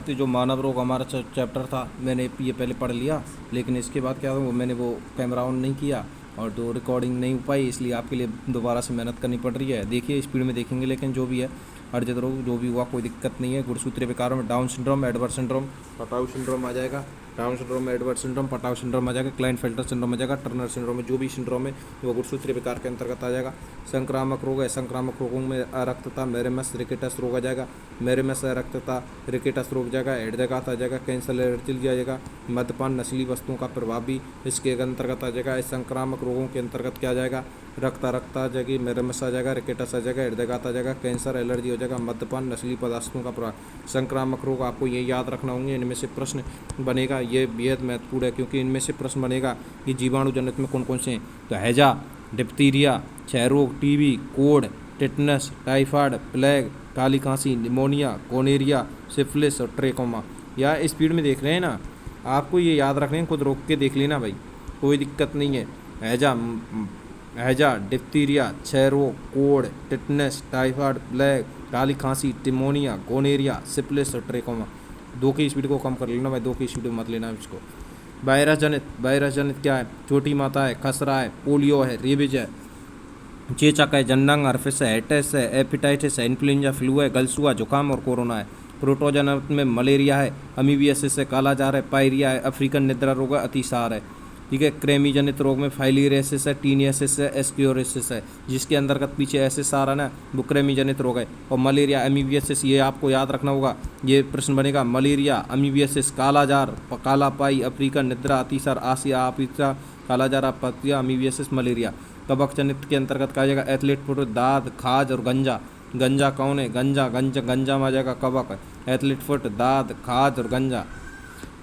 तो जो मानव रोग हमारा चैप्टर था मैंने ये पहले पढ़ लिया, लेकिन इसके बाद क्या हुआ, मैंने वो कैमरा ऑन नहीं किया और तो रिकॉर्डिंग नहीं हो पाई, इसलिए आपके लिए दोबारा से मेहनत करनी पड़ रही है। देखिए स्पीड में देखेंगे, लेकिन जो भी है अर्जित रोग जो भी हुआ कोई दिक्कत नहीं है। गुणसूत्रीय विकारों में Down syndrome, Edward syndrome, Patau syndrome आ जाएगा, डाउन सिंड्रोम में एडवर्ड सिंड्रोम, पटाउ सिंड्रोम आ जाएगा, क्लाइनफेल्टर सिंड्रोम आ जाएगा, टर्नर सिंड्रोम में जो भी सिंड्रोम है वो गुणसूत्रीय विकार के अंतर्गत आ जाएगा। संक्रामक रोग है, संक्रामक रोगों में अरक्तता, मेरेमस रिकेटस रोग आ जाएगा, मेरेमस अरक्तता रिकेटस रोग जाएगा, एडजगात आ जाएगा, कैंसर एलर्जी आ जाएगा, मद्यपान नस्ली वस्तुओं का प्रभाव भी इसके अंतर्गत आ जाएगा। इस संक्रामक रोगों के अंतर्गत क्या आ जाएगा, रक्त आ जाएगी, मेरेमस आ जाएगा, रिकेटस आ जाएगा, एडजगात आ जाएगा, कैंसर एलर्जी हो जाएगा, मद्यपान नस्ली पदार्थों का प्रभाव। संक्रामक रोग आपको ये याद रखना होंगे, इनमें से प्रश्न बनेगा, ये बेहद महत्वपूर्ण है क्योंकि इनमें से प्रश्न बनेगा कि जीवाणु जनित में कौन कौन से हैं। तो हैजा, डिप्थीरिया, क्षय रोग, टीबी, कोढ़, टिटनस, टाइफाइड, प्लेग, काली खांसी, निमोनिया, गोनेरिया, सिफिलिस और ट्रेकोमा। या स्पीड में देख रहे हैं ना, आपको ये याद रखना है, खुद रोक के देख लेना भाई, कोई दिक्कत नहीं है। हैजा, डिप्थीरिया, क्षय रोग, कोढ़, टिटनस, टाइफाइड, प्लेग, काली खांसी, निमोनिया, गोनेरिया, सिफिलिस और ट्रेकोमा। दो की स्पीड को कम कर लेना भाई, दो की स्पीड में मत लेना इसको। वायरस जनित क्या है, छोटी माता है, खसरा है, पोलियो है, रेबीज है, चेचक है, जनडंग, हर्पिस है, हेटेस है, एपिटाइटिस है, इन्फ्लुएंजा, फ्लू है, गलसुआ, जुकाम और कोरोना है। प्रोटोजन में मलेरिया है, अमीबियासिस है, कालाजार है, पायरिया है, अफ्रीकन निद्रा रोग है, अतिसार है। ठीक है, क्रेमी जनित रोग में फाइलियरेसिस है, टीनियसिस है, एस्क्योरिसिस है, जिसके अंतर्गत पीछे एसिस आ रहा है ना, वो क्रेमी जनित रोग है। और मलेरिया, अमीबियासिस, ये आपको याद रखना होगा, ये प्रश्न बनेगा। मलेरिया, अमीबियासिस, कालाजार, काला पाई, अफ्रीकन निद्रा, अतिसार, आसिया अफ्रीका, कालाजार, अपतिया, अमीबियासिस, मलेरिया। कवक जनित के अंतर्गत कहा जाएगा एथलीट फुट, दाद, खाज और गंजा। गंजा कौन है, गंजा में आ जाएगा कवक, एथलीट फुट, दाद, खाज और गंजा।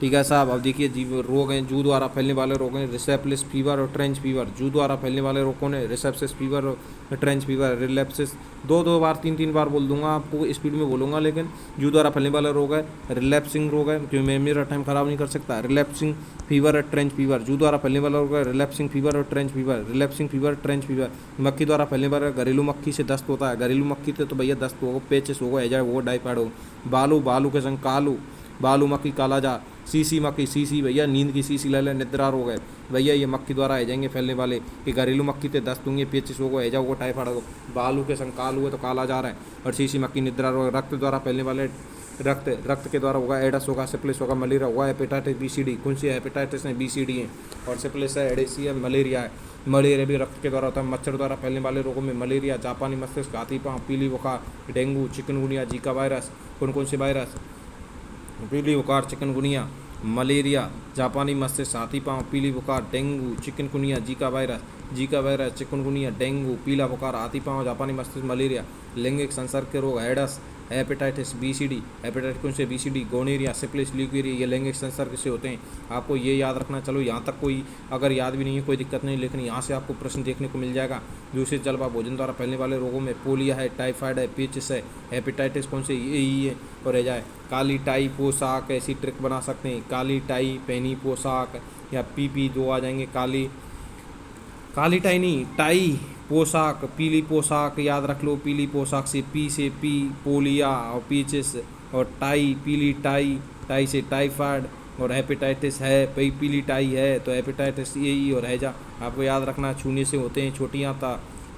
ठीक है साहब। अब देखिए जीव रोग हैं, जू द्वारा फैलने वाले रोग हैं, रिसेप्टिस फीवर और ट्रेंच फीवर। जू द्वारा फैलने वाले रोग कौन है, रिसेप्टिस फीवर और ट्रेंच फीवर। रिलेप्सिस दो बार तीन बार बोल दूंगा, आपको स्पीड में बोलूंगा, लेकिन जू द्वारा फैलने वाला रोग है, रिलैप्सिंग रोग है, क्योंकि मैं मेरा टाइम खराब नहीं कर सकता। रिलैप्सिंग फीवर और ट्रेंच फीवर, जू द्वारा फैलने वाला रोग है, रिलैप्सिंग फीवर और trench fever. Relapsing fever, trench fever. मक्खी द्वारा फैलने वाला, घरेलू मक्खी से दस्त होता है, घरेलू मक्खी से तो भैया दस्त होगा, पेचिस होगा, एजाय होगा, डाइफाइड होगा। बालू के संग कालू, बालू मक्खी, कालाजार। सीसी मक्खी, सीसी भैया नींद की सीसी ले लें, निद्रा रोग है भैया, ये मक्खी द्वारा आ जाएंगे फैलने वाले, कि घरेलू मक्खी से दस्त होंगे, पेचिस होगा, हैजा होगा, टाइफाइड होगा। बालू के संग कालू है तो कालाजार है, और सीसी मक्खी निद्रा रोग। रक्त द्वारा फैलने वाले, रक्त के द्वारा होगा, एडस होगा, सिफिलिस होगा, मलेरिया होगा, हेपेटाइटिस बीसीडी। कौन सी हेपेटाइटिस है, बीसीडी है, और सिफिलिस है, एडेसी है, मलेरिया है। मलेरिया भी रक्त के द्वारा होता है। मच्छर द्वारा फैलने वाले रोगों में मलेरिया, जापानी मस्तिष्क, हाथी पांव, पीली बुखार, डेंगू, चिकनगुनिया, जीका वायरस। कौन कौन से वायरस, पीली बुखार, चिकनगुनिया, मलेरिया, जापानी मस्तिष्क, हाथी पांव, पीली बुखार, dengue, chikungunya, Zika virus, chikungunya, dengue, पीला बुखार, हाथी पांव, जापानी मस्तिष्क, मलेरिया। लैंगिक संसर्ग के रोग, एडस, हेपेटाइटिस बीसीडी, हेपेटाइटिस कौन से, बीसीडी, गोनेरिया, सिफिलिस, ल्यूकेरिया, ये लैंगिक संसर्ग से होते हैं। आपको ये याद रखना। चलो यहाँ तक कोई अगर याद भी नहीं है कोई दिक्कत नहीं, लेकिन यहाँ से आपको प्रश्न देखने को मिल जाएगा। दूषित जल व भोजन द्वारा फैलने वाले रोगों में पोलिया है, टाइफाइड है, पेचिस है, हेपेटाइटिस कौन से, ये है, और रह जाए काली टाई पोशाक। ऐसी ट्रिक बना सकते हैं, काली टाई पहनी पोशाक, या पी दो आ जाएंगे, काली टाई नहीं, टाई पोशाक, पीली पोशाक याद रख लो, पीली पोशाक से पी पोलिया और पीचिस, और टाई, पीली टाई से टाइफाइड, और हेपेटाइटिस है, पीली टाई है तो हेपेटाइटिस यही, और हैजा आपको याद रखना छूने से होते हैं।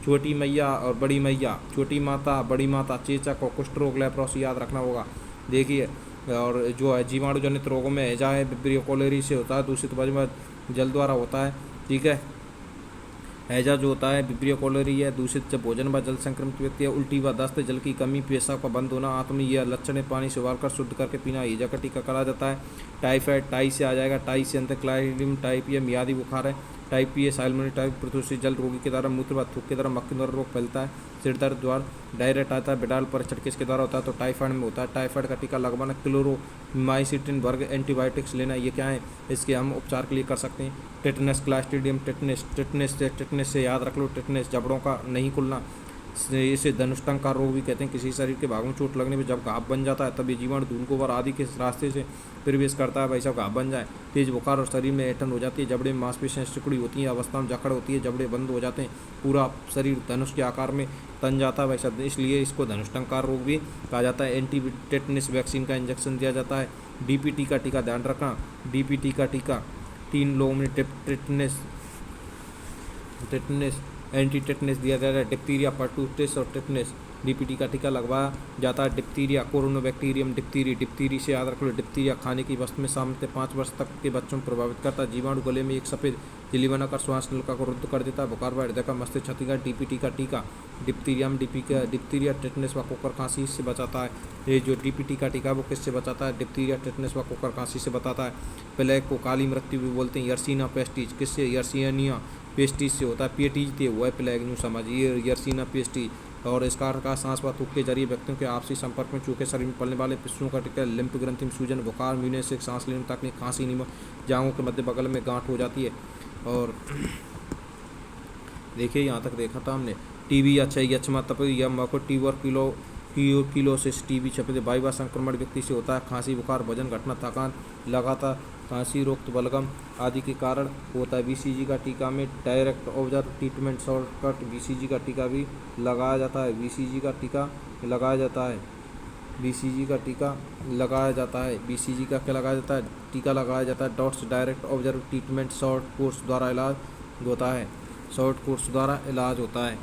छोटी मैया और बड़ी मैया, छोटी माता, बड़ी माता, चेचक और कुष्ठ रोग, लेप्रोसी याद रखना होगा। देखिए, और जो है जीवाणु जनित रोगों में हैजा है, विब्रियो कोलेरी से होता है, दूषित भोजन जल द्वारा होता है। ठीक है, हैजा जो होता है विब्रियो कोलेरी है, दूषित जब भोजन व जल संक्रमित व्यक्ति है, उल्टी व दस्त, जल की कमी, पेशाब का बंद होना, आत्म यह लक्षण है, पानी से उबालकर शुद्ध करके पीना, हैजा का टीका करा जाता है। टाइफाइड, टाई से आ जाएगा, टाई से एंथ्रेक्लाइडियम टाइप, यह मियादी बुखार है। टाइप ए साइलमोनी टाइप, प्रदूषित जल रोगी के द्वारा मूत्र व थूक के द्वारा मक्खी द्वारा रोग फैलता है। सिर दर्द द्वारा डायरेक्ट आता है, बिडाल परीक्षण किसके द्वारा होता है, तो टाइफाइड में होता है। टाइफाइड का टीका लगवाना, क्लोरोमाइसिटिन वर्ग एंटीबायोटिक्स लेना, ये क्या है, इसके हम उपचार के लिए कर सकते हैं। टेटनस, क्लास्ट्रीडियम टेटनस से याद रख लो, टेटनस जबड़ों का नहीं खुलना, इसे धनुष्टंकार रोग भी कहते हैं। किसी शरीर के भागों में चोट लगने पर जब घाव बन जाता है तब ये जीवाणु धूल गोबर आदि के रास्ते से प्रवेश करता है। भाई साहब घाव बन जाए, तेज बुखार और शरीर में ऐंठन हो जाती है, जबड़े में मांसपेशियां सिकुड़ी होती हैं, अवस्था में जकड़ होती है, जबड़े बंद हो जाते हैं, पूरा शरीर धनुष के आकार में तन जाता है भाई साहब, इसलिए इसको धनुष्टंकार रोग भी कहा जाता है। एंटी टेटनस वैक्सीन का इंजेक्शन दिया जाता है। डीपीटी का टीका ध्यान रखना, डीपीटी का टीका 3 लोगों में टेटनस एंटी टेटनस दिया जाता है। डिप्थीरिया, पर्टूसिस और टेटनस डीपीटी का टीका लगवाया जाता है। डिप्थीरिया, कोरोनाबैक्टीरियम डिप्थीरी, डिप्थीरी से याद रख लो, डिप्थीरिया खाने की वस्तु में सामान्यतः 5 वर्ष तक के बच्चों को प्रभावित करता है। जीवाणु गले में एक सफ़ेद झिल्ली बनाकर श्वास नलिका को रुद्ध कर देता है। बुखार व हृदय का मस्तिष्क क्षति का डीपीटी का टीका डिप्थीरिया, टेटनस व कोकर खांसी से बचाता है। ये जो डीपीटी का टीका वो किससे बचाता है? डिप्थीरिया, टेटनस व कोकर खांसी से बताता है। प्लेग को काली मृत्यु भी बोलते हैं। यर्सीना पेस्टिज किससे? यर्सीनिया पेस्टिज से होता है। पेटीज थे हुआ है प्लेग, न्यू समझिए यर्सीना पेस्टिज। और इसका का सांस व थूक के जरिए व्यक्तियों के आपसी संपर्क में चूके शरीर में पड़ने वाले पिस्सों का टीका, लिम्फ ग्रंथि में सूजन, बुखार, म्यूनिसिक, सांस लेने में तकलीफ, खांसी, नीमक, जांघों के मध्य बगल में गांठ हो जाती है। और देखिए यहाँ तक देखा था हमने। टीबी या क्षय, यक्षमा, तपेदिक या मको, किलोसिस, टीबी, छपेद वायु संक्रमण व्यक्ति से होता है। खांसी, बुखार, वजन घटना, थकान, लगातार खांसी, रोग, बलगम आदि के कारण होता है। बीसीजी का टीका में direct observe treatment shortcut BCG का टीका भी लगाया जाता है। बीसीजी का टीका लगाया जाता है। बीसीजी का टीका लगाया जाता है। बीसीजी का क्या लगाया जाता है? टीका लगाया जाता है। Dots direct observe treatment short course द्वारा इलाज होता है। शॉर्ट कोर्स द्वारा इलाज होता है।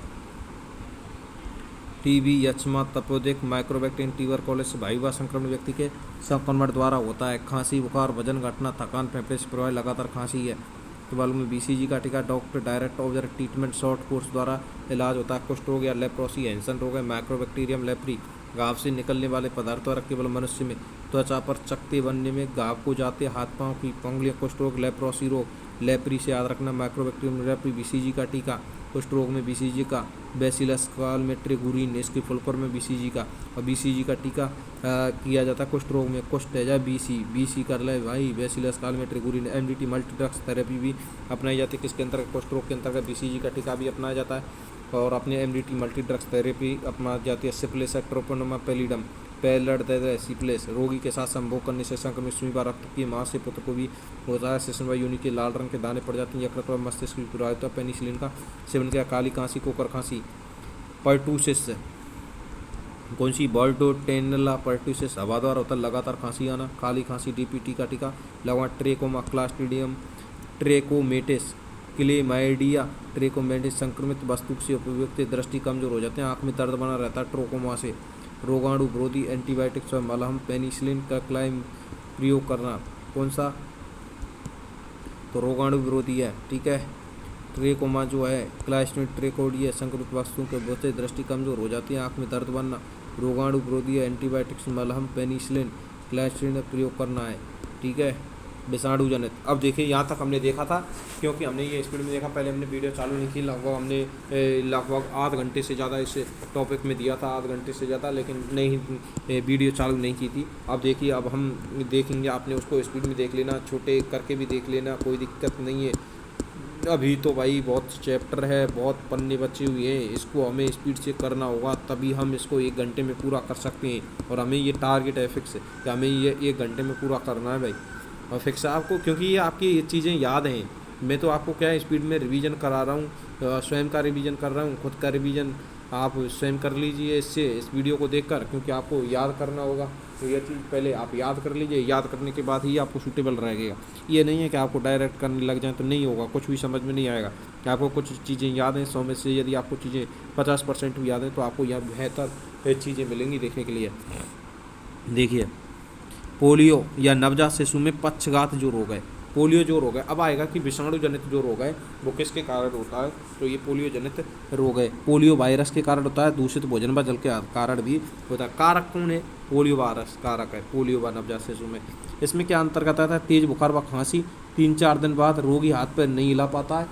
टीबी, यक्षमा, तपेदिक, माइक्रोबैक्टीरियम, ट्यूबरकुलोसिस वायु संक्रमण व्यक्ति के संक्रमण द्वारा होता है। खांसी, बुखार, वजन घटना, थकान, फेफड़े से प्रभावित लगातार खांसी है तो मालूम में बीसीजी का टीका doctor direct observe treatment short course द्वारा इलाज होता है। कुष्ठ रोग या लेप्रोसी, हैंसन रोग है। माइक्रोबैक्टीरियम लेप्री, घाव से निकलने वाले पदार्थ द्वारा केवल मनुष्य में त्वचा पर चकत्ते बनने में घाव को जाते, हाथ पांव की पंगुलियां। कुष्ठ रोग, लेप्रोसी रोग, लेप्री से याद रखना। माइक्रोबैक्टीरियम लेप्री, बीसीजी का टीका कुष्ठ रोग में बीसीजी का बैसिलस कालमेट्रिगुरिन, इसके फुल फॉर्म में बीसीजी का। और बीसीजी का टीका किया जाता है कुष्ठ रोग में। कुष्ठ है जा बीसी कर ले भाई, bacillus Calmette Guerin. MDT multi drugs therapy भी अपनाई जाती है। किसके अंतर्गत? कुष्ठ रोग के अंतर्गत बीसीजी का टीका भी अपनाया जाता है। और अपने एमडीटी मल्टी ड्रग्स थेरेपी अपना जाती है। सिप्लेस, ट्रोपोनोमा पैलिडम, सिप्लेस रोगी के साथ संभोग करने से संक्रमित सुई व रक्त की मां से पुत्र को भी होता है। सेशन व योनि के लाल रंग के दाने पड़ जाते हैं। यकृत व मस्तिष्क की प्रभावित, पेनिसिलिन का सेवन किया। काली खांसी, कोकर खांसी। पर्टूसिस कौन सी? बॉल्टोटेनला पर्टूसिस हवा द्वारा होता है। लगातार खांसी आना। काली खांसी, डीपीटी का टीका लगवा। ट्रेकोमा, क्लास्ट्रीडियम, ट्रेकोमेटिस, क्लेमाइडिया, ट्रेकोमेटिस संक्रमित वस्तु से उपयुक्त दृष्टि कमजोर हो जाते हैं। आंख में दर्द बना रहता है। ट्रोकोमा से रोगाणु विरोधी एंटीबायोटिक्स व मलहम, पेनिसिलिन का क्लाइम प्रयोग करना। कौन सा? तो रोगाणु विरोधी है, ठीक है। ट्रेकोमा जो है क्लास्ट्रीडियम ट्रेकोडिया संक्रमित वस्तुओं के बहुत दृष्टि कमजोर हो जाती है। आंख में दर्द बनना। रोगाणु विरोधी एंटीबायोटिक्स, मलहम, पेनिसिलिन, क्लास्ट्रीडियम प्रयोग करना है, ठीक है। विषाणु जनित, अब देखिए यहाँ तक हमने देखा था क्योंकि हमने ये स्पीड में देखा। पहले हमने वीडियो चालू नहीं की, लगभग आध घंटे से ज़्यादा इस टॉपिक में दिया था, आध घंटे से ज़्यादा, लेकिन नहीं वीडियो चालू नहीं की थी। अब देखिए, अब हम देखेंगे, आपने उसको स्पीड में देख लेना, छोटे करके भी देख लेना, कोई दिक्कत नहीं है। अभी तो भाई बहुत चैप्टर है, बहुत पन्ने बचे हुए हैं, इसको हमें स्पीड से करना होगा, तभी हम इसको 1 घंटे में पूरा कर सकते हैं। और हमें ये टारगेट है फिक्स कि हमें ये 1 घंटे में पूरा करना है भाई, और फिक्स है आपको, क्योंकि ये आपकी ये चीज़ें याद हैं। मैं तो आपको क्या है स्पीड में रिवीजन करा रहा हूँ, स्वयं का रिवीजन कर रहा हूँ, खुद का रिवीजन आप स्वयं कर लीजिए इससे, इस वीडियो को देखकर, क्योंकि आपको याद करना होगा। तो ये चीज़ पहले आप याद कर लीजिए, याद करने के बाद ही आपको सूटेबल रहेगा। ये नहीं है कि आपको डायरेक्ट करने लग जाए तो नहीं होगा, कुछ भी समझ में नहीं आएगा। कि आपको कुछ चीज़ें याद हैं 100 में से, यदि आपको चीज़ें 50% भी याद हैं तो आपको यहाँ बेहतर चीज़ें मिलेंगी देखने के लिए। देखिए, पोलियो या नवजात शिशु में पक्षघात जो रोग है, पोलियो जो रोग है, अब आएगा कि विषाणु जनित जो रोग है वो किसके कारण होता है, तो ये पोलियो जनित रोग है। पोलियो वायरस के कारण होता है, दूषित भोजन व जल के कारण भी होता है। कारक कौन है? पोलियो वायरस कारक है पोलियो व नवजात शिशु में। इसमें क्या अंतर्गत आता है? तेज बुखार व खांसी, 3-4 दिन बाद रोगी हाथ पैर नहीं हिला पाता है,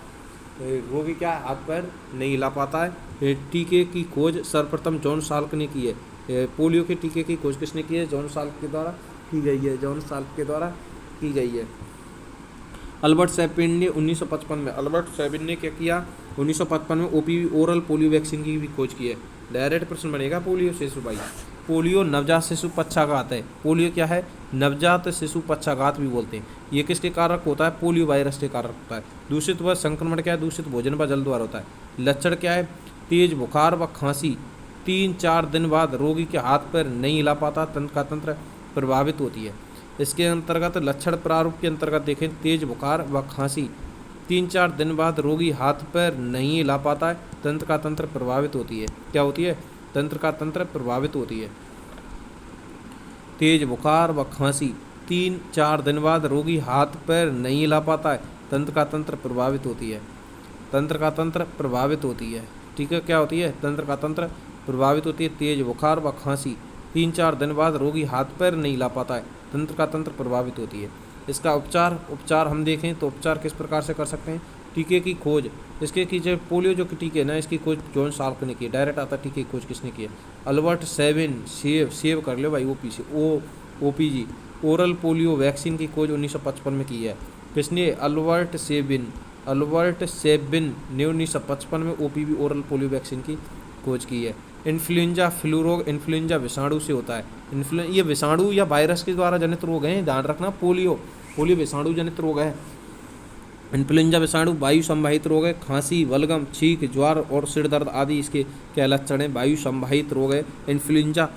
रोगी क्या हाथ पैर नहीं हिला पाता है। टीके की खोज सर्वप्रथम जॉन साल्क ने की है। पोलियो के टीके की खोज किसने की है? जॉन साल्क के द्वारा की गई है, जॉन साल्क के द्वारा की गई है। अल्बर्ट सैबिन ने 1955 में, अल्बर्ट सैबिन ने क्या किया, 1955 में ओपीवी ओरल पोलियो वैक्सीन की भी खोज की है। डायरेक्ट प्रश्न बनेगा पोलियो शिशु भाई। पोलियो नवजात शिशु पक्षाघात है। पोलियो क्या है, नवजात शिशु पक्षाघात भी बोलते हैं। ये किसके कारक होता है, पोलियो वायरस के कारक होता है। दूषित व संक्रमण क्या है, दूषित भोजन व जल द्वारा होता है। लक्षण क्या है, तेज बुखार व खांसी, 3-4 दिन बाद रोगी के हाथ पैर नहीं हिला पाता, तंत्र का तंत्र प्रभावित होती है। इसके अंतर्गत लक्षण प्रारूप के अंतर्गत देखें, तेज बुखार व खांसी, 3-4 दिन बाद रोगी हाथ पैर नहीं हिला पाता है, तंत्र का तंत्र प्रभावित होती है। क्या होती है, तंत्र का तंत्र प्रभावित होती है। तेज बुखार व खांसी, 3-4 दिन बाद रोगी हाथ पैर नहीं हिला पाता है, तंत्र का तंत्र प्रभावित होती है। तंत्र का तंत्र प्रभावित होती है, ठीक है। क्या होती है, तंत्र का तंत्र प्रभावित होती है। तेज बुखार व खांसी, 3-4 दिन बाद रोगी हाथ पैर नहीं हिला पाता है, तंत्र का तंत्र प्रभावित होती है। इसका उपचार हम देखें तो उपचार किस प्रकार से कर सकते हैं। टीके की खोज, इसके की जो पोलियो जो टीके ना, इसकी खोज जॉन साल्क ने की है। डायरेक्ट आता टीके की खोज किसने की है, अल्बर्ट सैबिन, सेव कर लो भाई, ओपीजी ओरल पोलियो वैक्सीन की खोज 1955 में की है। किसने, अल्बर्ट सैबिन ने 1955 में ओपीवी ओरल पोलियो वैक्सीन की खोज की है। इन्फ्लुएंजा फ्लू रोग इन्फ्लुएंजा विषाणु से होता है। ये विषाणु या वायरस के द्वारा जनित रोग हैं, ध्यान रखना। पोलियो विषाणु जनित रोग है। इन्फ्लुएंजा विषाणु वायु संवाहित रोग है। खांसी, बलगम, छींक, ज्वार और सिर दर्द आदि इसके क्या लक्षण है, वायु संवाहित रोग है। इन्फ्लुएंजा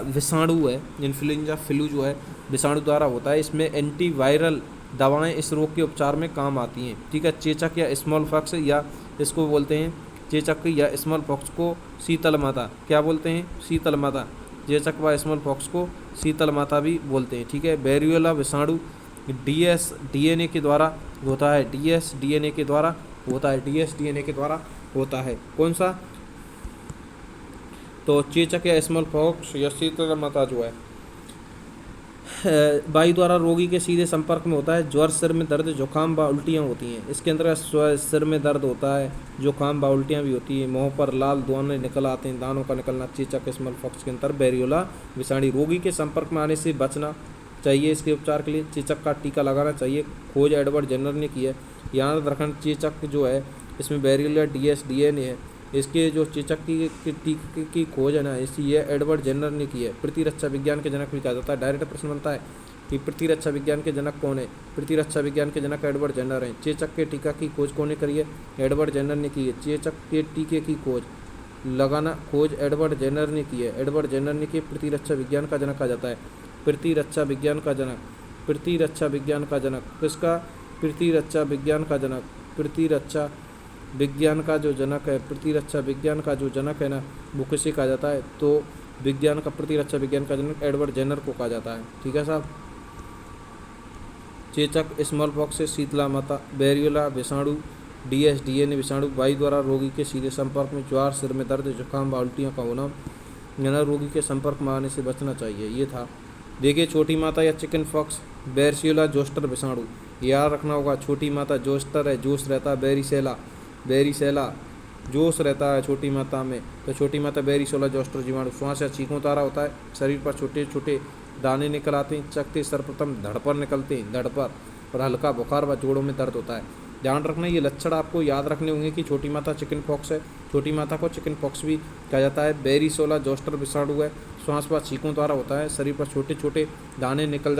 विषाणु है, इन्फ्लुएंजा फ्लू जो है विषाणु द्वारा होता है। इसमें एंटीवायरल दवाएं इस रोग के उपचार में काम आती हैं, ठीक है। चेचक या स्मॉल पॉक्स, या इसको बोलते हैं चेचक या स्मॉल पॉक्स को शीतल माता, क्या बोलते हैं, शीतल माता। चेचक व स्मॉल पॉक्स को शीतल माता भी बोलते हैं, ठीक है। वेरियोला विषाणु डीएनए के द्वारा होता है, डीएनए के द्वारा होता है। कौन सा, तो चेचक या स्मॉल पॉक्स या शीतल माता जो है वायु द्वारा रोगी के सीधे संपर्क में होता है। ज्वर, सिर में दर्द, जुकाम व उल्टियाँ होती हैं। इसके अंदर सिर में दर्द होता है, जुकाम व उल्टियाँ भी होती हैं। मुंह पर लाल दाने निकल आते हैं, दानों का निकलना। चेचक स्मॉल पॉक्स के अंदर वेरियोला विषाणु, रोगी के संपर्क में आने से बचना चाहिए। इसके उपचार के लिए चेचक का टीका लगाना चाहिए। खोज एडवर्ड जेनर ने की है। याद रखना, चेचक जो है इसमें वेरियोला डीएनए है। इसके जो चेचक की खोज है ना, इसी ये एडवर्ड जेनर ने की है। प्रतिरक्षा विज्ञान के जनक भी कहा जाता है। डायरेक्ट प्रश्न बनता है कि प्रतिरक्षा विज्ञान के जनक कौन है। प्रतिरक्षा विज्ञान के जनक एडवर्ड जेनर हैं। चेचक के टीका की खोज कौन ने करी है, एडवर्ड जेनर ने की है। चेचक के टीके की खोज एडवर्ड जेनर ने की है। एडवर्ड जेनर ने की। प्रतिरक्षा विज्ञान का जनक कहा जाता है। प्रतिरक्षा विज्ञान का जनक किसका, प्रतिरक्षा विज्ञान का जनक, प्रतिरक्षा विज्ञान का जो जनक है, प्रतिरक्षा विज्ञान का जो जनक है ना, वो किसे कहा जाता है, तो प्रतिरक्षा विज्ञान का जनक एडवर्ड जेनर को कहा जाता है, ठीक है साहब। चेचक, स्मॉल पॉक्स से शीतला माता, वेरियोला विषाणु, डीएनए विषाणु, वायु द्वारा रोगी के सीधे संपर्क में, ज्वार, सिर में दर्द, जुकाम व उल्टियों का होना, रोगी के संपर्क में आने से बचना चाहिए। ये था। देखिए, छोटी माता या चिकन पॉक्स, बेरिसेला जोस्टर विषाणु, याद रखना होगा। छोटी माता जोस्टर है, जोश रहता है। बेरिसेला जोश रहता है छोटी माता में, तो छोटी माता बेरिसेला जोस्टर जीवाणु। श्वास या चीखों तारा होता है। शरीर पर छोटे छोटे दाने निकल आते हैं। चकते सर्वप्रथम धड़ पर निकलते हैं, धड़ पर, और हल्का बुखार व जोड़ों में दर्द होता है। ध्यान रखना, ये लक्षण आपको याद रखने होंगे कि छोटी माता चिकन पॉक्स है। छोटी माता को चिकन पॉक्स भी कहा जाता है। बेरिसेला जोस्टर विषाणु है, श्वास व छींकों द्वारा होता है। शरीर पर छोटे छोटे दाने निकल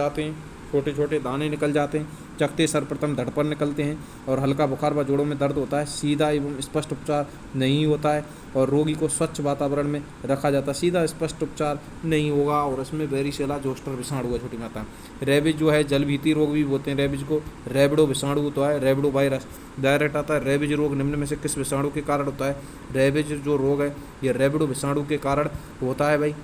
जाते हैं, चकते सर्वप्रथम धड़ पर निकलते हैं, और हल्का बुखार व जोड़ों में दर्द होता है। सीधा एवं स्पष्ट उपचार नहीं होता है, और रोगी को स्वच्छ वातावरण में रखा जाता है। सीधा स्पष्ट उपचार नहीं होगा, और इसमें बेरिसेला जोस्टर विषाणु है छोटी माता। रेबीज जो है, जलभीति रोग भी बोलते हैं रेबीज को। रेबडो विषाणु तो है, रेबडो वायरस डायरेक्ट आता है। रेबीज रोग निम्न में से किस विषाणु के कारण होता है। रेबीज जो रोग है ये रेबडो विषाणु के कारण होता है भाई।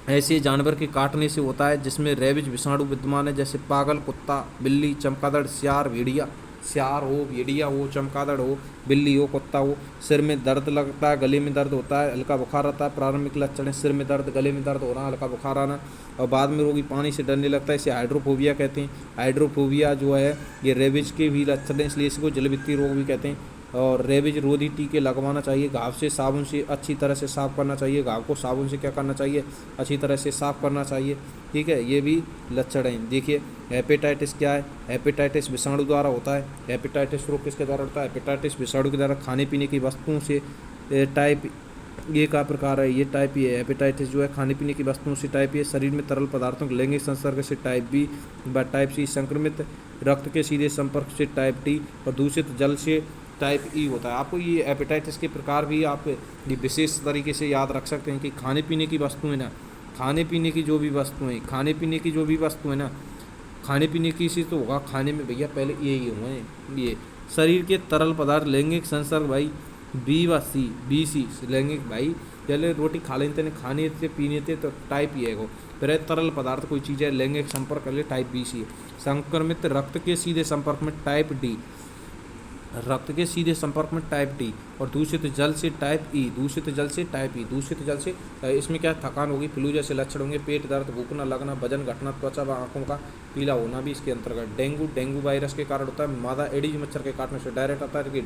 ऐसे जानवर के काटने से होता है जिसमें रेबीज विषाणु विद्यमान है, जैसे पागल, कुत्ता, बिल्ली, चमगादड़, सियार, भेड़िया हो, चमगादड़ हो, बिल्ली हो, कुत्ता हो। सिर में दर्द लगता है, गले में दर्द होता है, हल्का बुखार आता है। प्रारंभिक लक्षण है सिर में दर्द, गले में दर्द होना, हल्का बुखार आना, और बाद में रोगी पानी से डरने लगता है। इसे हाइड्रोफोबिया कहते हैं। हाइड्रोफोबिया जो है ये रेबीज के भी लक्षण है, इसलिए इसको जलभीति रोग भी कहते हैं। और रेबीज रोधी टीके लगवाना चाहिए। घाव से साबुन से अच्छी तरह से साफ़ करना चाहिए। घाव को साबुन से क्या करना चाहिए, अच्छी तरह से साफ़ करना चाहिए। ठीक है, ये भी लक्षण हैं। देखिए हेपेटाइटिस क्या है, हेपेटाइटिस विषाणु द्वारा होता है। हेपेटाइटिस रोग किसके द्वारा होता है, हेपेटाइटिस विषाणु के द्वारा। खाने पीने की वस्तुओं से टाइप ये का प्रकार है, ये टाइप ये है। हेपेटाइटिस जो है खाने पीने की वस्तुओं से टाइप ए, शरीर में तरल पदार्थों के लैंगिक संसर्ग से टाइप बी, व टाइप सी संक्रमित रक्त के सीधे संपर्क से टाइप टी, और दूषित जल से टाइप ई होता है। आपको ये हेपेटाइटिस के प्रकार भी आप ये विशेष तरीके से याद रख सकते हैं कि खाने पीने की वस्तुएं ना, खाने पीने की जो भी वस्तुएं, खाने पीने की जो भी वस्तुएं ना, खाने पीने की से तो होगा खाने में भैया पहले यही हुए ये शरीर के तरल पदार्थ लैंगिक संसर्ग भाई बी व सी, बी सी लैंगिक भाई पहले रोटी खा लेते हैं, खाने थे पीने थे तो टाइप ही है वो। फिर तरल पदार्थ कोई चीज़ है लैंगिक संपर्क कर ले टाइप बी सी है। संक्रमित रक्त के सीधे संपर्क में टाइप डी, रक्त के सीधे संपर्क में टाइप डी, और दूषित जल से टाइप ई, दूषित जल से टाइप ई, दूषित जल से इसमें क्या थकान होगी, फ्लू जैसे लक्षण होंगे, पेट दर्द, भूख न लगना, वजन घटना, त्वचा व आंखों का पीला होना भी इसके अंतर्गत। डेंगू, डेंगू वायरस के कारण होता है, मादा एडिज मच्छर के काटने से डायरेक्ट आता है कि